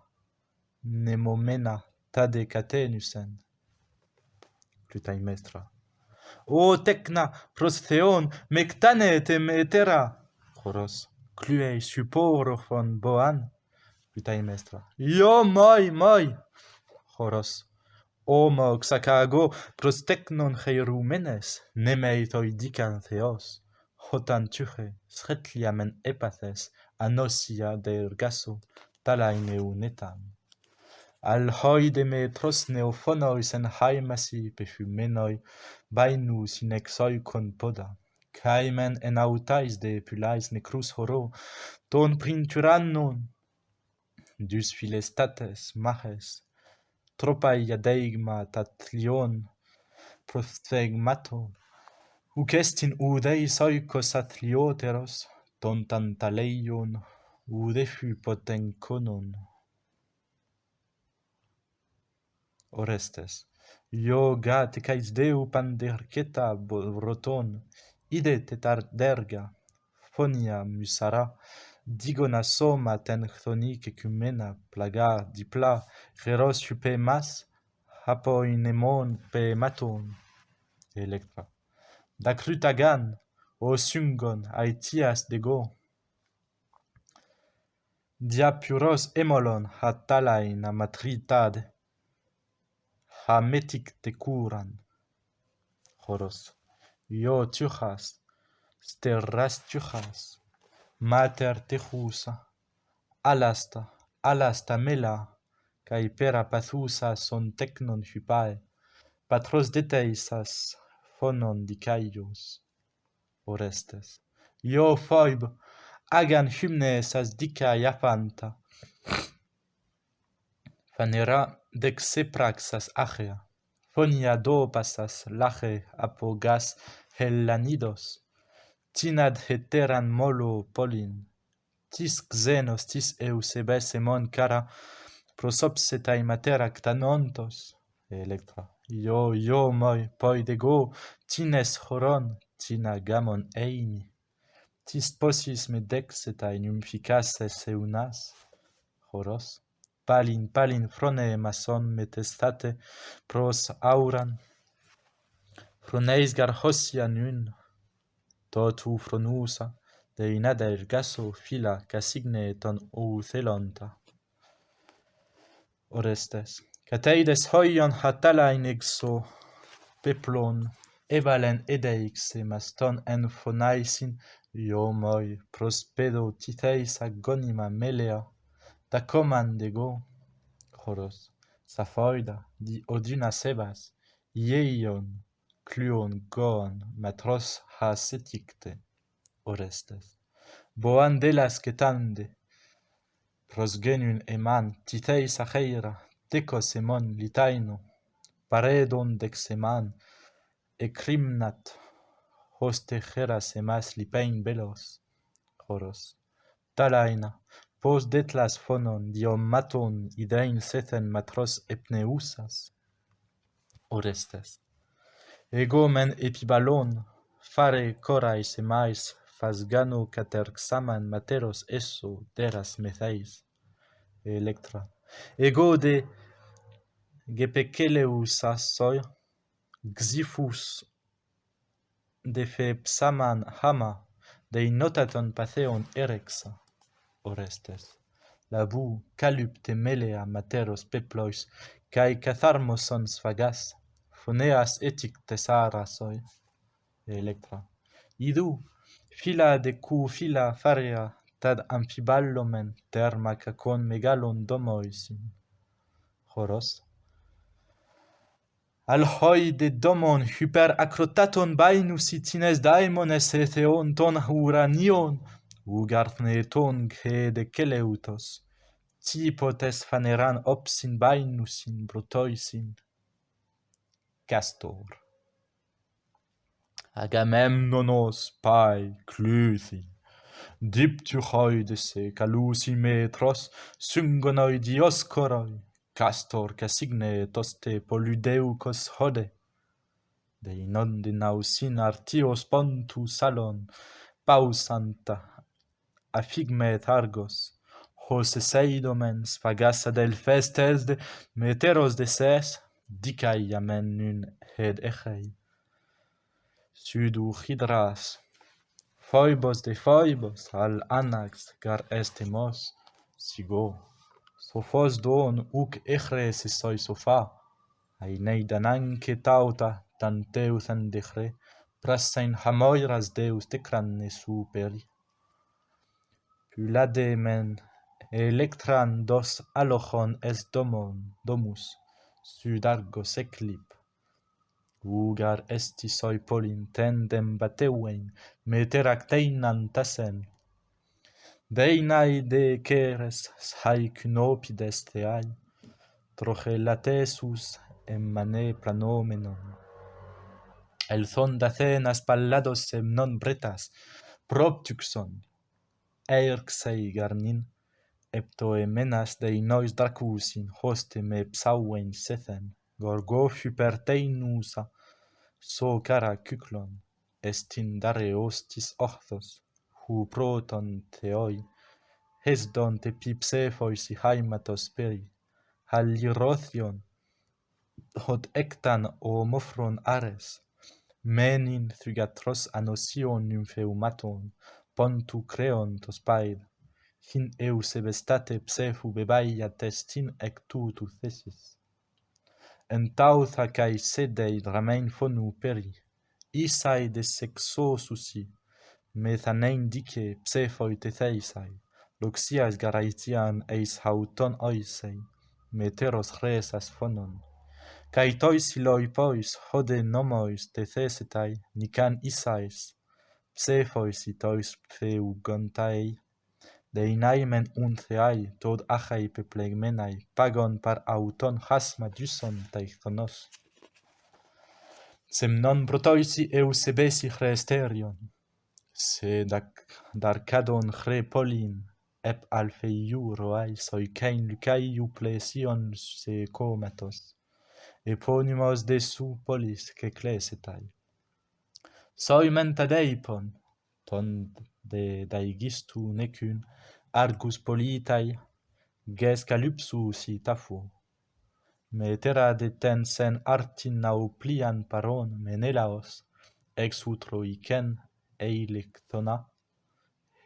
nemomena tade catenusen. Clutai mestra. O tecna prostheon mectane tem etera. Choros. Cluei suporophon boan. Clutai mestra. Io moi. Choros. Homo xacago prostecnon cheirumenes, nemeitoi dican theos. Hotan tuche, sretliamen epathes, anosia de ergaso, talaineu netam. Al hoi de me tros neophonois en haimasi pefumenoi, bainus in exoicon poda, caimen en autais de pulais necrus horo, ton printurannon, dus philestates maches, tropai iadeigma tatlion, prophegmaton, uc estin udeis oikos atlioteros, ton tantaleion, udefu potenconon. Orestes. Io gate caes deu panderceta broton, ide tetarderga, phonia musara, digona soma ten chthonic ecumena, plaga, dipla, heros hupe mas, hapoinemon pe maton. Electra. Da crutagan, o sungon, aetias dego. Diapuros emolon, hatalain amatritade, ha metic te curan. Choros. Io tuchas, sterras tuchas, mater techusa, alasta mela, cae pera pathusa son tecnon hypae, patros deteisas phonon dicaios. Orestes. Io phoib, agan hymnesas dica iapanta. Phanera dexepraxas achea, phonia dopasas lache apogas hellanidos, tinad heteran molo polin, tis xenos tis eusebes emon cara prosopsetai matera ctanontos, Electra. Io moi poi dego tines horon, tina gamon eimi, tis posis me dexetai nymphicases eunas, horos. Palin frone mason metestate pros auran, froneis gar hosia nun, totu fronusa, de inada ergaso fila casigne ton outhelonta. Orestes, cateides hoion hatalain exo peplon, evalen edeixe maston en phonaisin, io moi prospedo titheis agonima melea, da comandego, Horos, Saphoida, di oduna sebas, ieion, cluon goon, matros haseticte, Orestes. Boan delas ketande, prosgenun eman, titheis acheira, decos emon litaino, paredon dexeman, ecrimnat, hoste geras emas lipein belos, Horos. Talaina, pos detlas phonon diomaton idein sethen matros epneusas, Orestes. Ego men epibalon, fare corais emais, phasgano caterxaman materos esso deras metheis, Electra. Ego de gepekeleusasoi, xifus de psaman hama, dei notaton patheon erexa, Orestes. Labu calypte melea materos peplois, cae catharmoson sphagas, phoneas etic tesarasoi, Electra. Idu, fila de cu fila farea, tad amphiballomen terma cacon megalon domoisin, Horos. Al hoi de domon hyper acrotaton bainus itines daimones etheon ton uranion, ugarthne ton ge de keleutos, typotes phaneran opsin bainusin brutoisin, Castor. Agamemnonos pai cluthi, diptychoidese calusimetros syngonoi dioscoroi, Castor casigne toste polydeucos hode, dei non de nausin artios pontu salon, pausanta, afigmet argos, hos eseidomen spagassa del festes de meteros de ses, dicai amen nun hed echei. Sudu hydras, phoibos de phoibos al anax gar estemos, sigo, sophos don uc echres soi sopha, ainei dananque tauta tanteuthan dechre, prasain hamoiras deus tecranne superi. Pylade men electran dos alochon es domus, sudargos eclip, ugar esti soi polin tendem bateuen, meteracteinan tasen, deinai de ceres haec nopides theai, trogelatesus emmane planomenon. Elthon dathenas pallados non bretas, proptuxon, eirxei garnin, eptoemenas dei nois dracusin hoste me psauen sethen, gorgo hyperteinusa, so cara cyclon, estin dare ostis orthos, hu proton theoi, hesdon te pipsephois haimatos peri, halirothion, hod ectan omophron ares, menin thugatros anosion nympheumaton, pontu creon tos paid, hin eusebestate psephu bebaia testin ectutu thesis. Entautha cae sedei dramein phonu peri, isai de sexosusi, methanein dice psephoi tetheisai, loxias garaitian eis hauton oisei, meteros resas phonon, cae tois iloi pois hode nomois tethesetai nican isais, psephois tois ptheugontai, deinai men untheai, tod achai peplegmenai, pagon par auton chasma duson teichthonos. Semnon protoisi eusebesi chresterion, se darcadon chre polin, ep alfeiu roai soicain lucaiu plesion se comatos, eponymos desu polis ceclesetai. Soi mentadeipon, ton de daigistu necun, argus politai, ges calypsus tafu. Metera de ten sen artin nauplian paron menelaos, ex utro icen eilectona,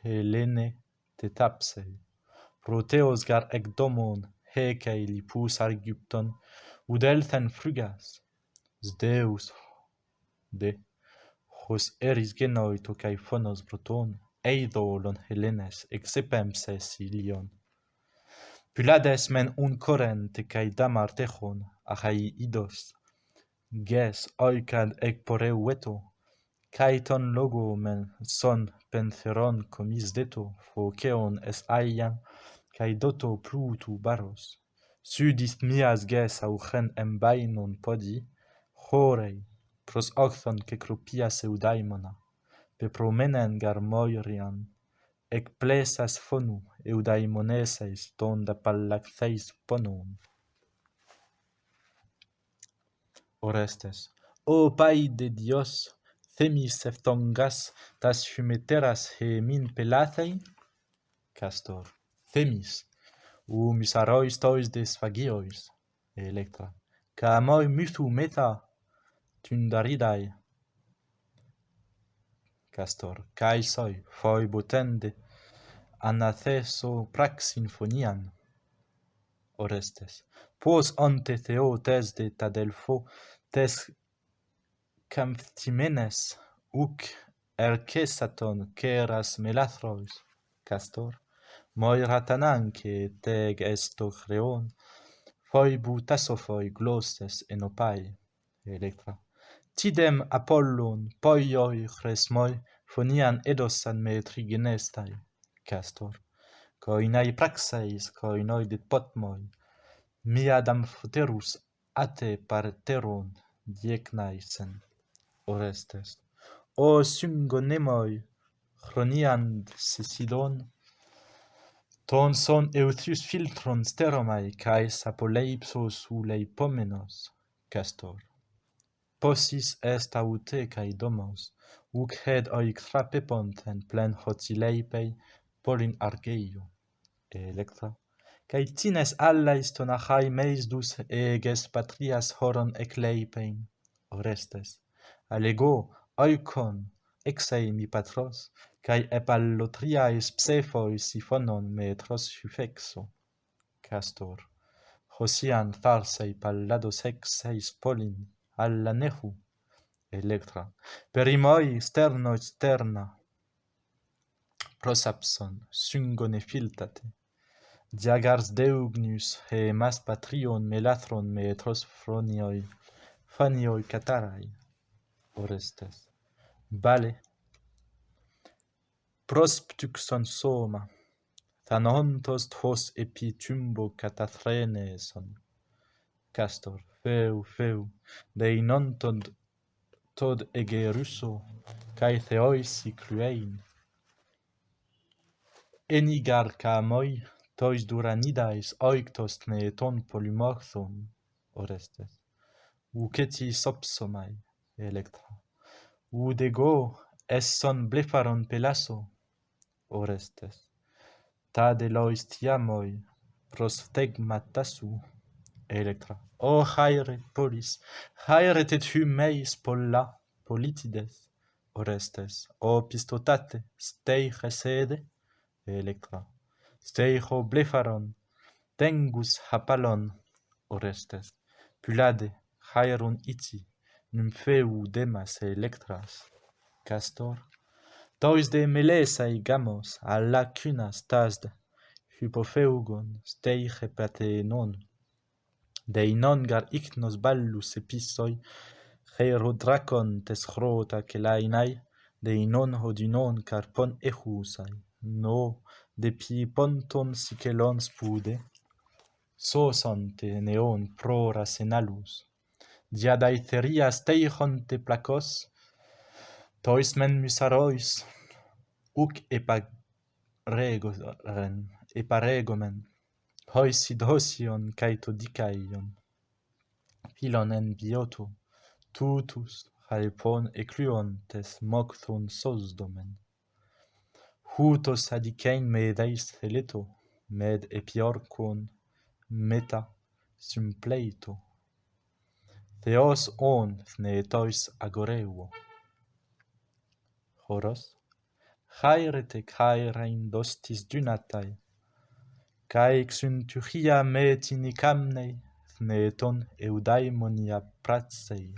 Helene tetapsei. Proteos gar ec domon, hecei lipus argupton, udelthen frugas, sdeus de, hos eris genoi tocai phonos broton, eidolon Helenes exepemse silion. Pylades men uncoren tecai damar techon, achai idos, ges oicad ec poreu veto, Caeton logo men son pentheron comis deto, phoceon es aian, cae doto plutu baros. Sudis mias ges auchen embainon podi, chorei, pros ochthon cecropias eudaimona, pepromenen gar moirian, ec plesas phonu eudaimoneseis ton da pallactheis ponon. Orestes, o pai de Dios, Themis efthongas tas humeteras he min pelathein? Castor, Themis, misarois tois des phagiois. Electra, ca moi mythu meta tundaridai. Castor, cae soi, foi botende, anatheso praxin phonian. Orestes, pos onte theo tes de tadelpho, tes Camptimenes, uc ercesaton ceras melathrois. Castor, moi ratananque teg esto creon, foi butasophoi glosses enopai. Electra, tidem Apollon, poioi chresmoi, phonian edosan me trigenestai. Castor, coinai praxeis, coinoi de potmoi, miadam futerus ate parteron diecnaisen. Orestes, o syngonemoi, chroniand Sesidon, ton son euthius filtron steromai, caes apoleipsos uleipomenos. Castor, possis est aute cae domos, uc hed oic trapepont en plen hotileipei polin argeio. Electra, cae tines allais ton achai meisdus eges patrias horon ecleipein. Orestes, allego, oikon, exei mi patros, cae epallotriaes psephois siphonon metros hufexo. Castor, hosian farsei pallados exeis polin, alla nehu. Electra, perimoi sterno sterna, prosapson, syngone filtate, diagars deugnus he mas patrion melathron metros phanioi catarai. Orestes, bale, prosptuxon soma, thanontos hos epitumbo catathreneson. Castor, feu, deinonton tod egerusso, cae theoisi cruein. Enigar camoi, tois duranidais oictos ne ton polymorthon. Orestes, uceti sopsomai. Electra, udego es son blepharon pelaso. Orestes, ta de lois tiamoi prosphegmatasu. Electra, o haere polis, haere tet humeis polla, Politides. Orestes, o pistotate, steiche sede. Electra, steicho blepharon, tengus hapalon. Orestes, Pylade, haerun iti, nympheu demas Electras. Castor, tois de melesai gamos, alla cunas tasd, hypopheugon, steiche patenon. Deinon gar icnos ballus episoi, Herodracon tes chrota celainai, deinon hodinon car pon echusai, no, depi ponton sikelon spude, sosante neon proras en alus, diadaitherias teichon te placos, tois men musarois, uc eparegomen, hoi sidosion caeto dicaion, pilon en bioto, tutus, halpon ecluontes mocthon sosdomen, hutos adicein medeis theleto, med epiorcon meta sympleito, theos on thneetois agoreuo. Horos, chairete chairein dostis dynatai, cae xyntuchia metini camnei, thneeton eudaimonia pratsei.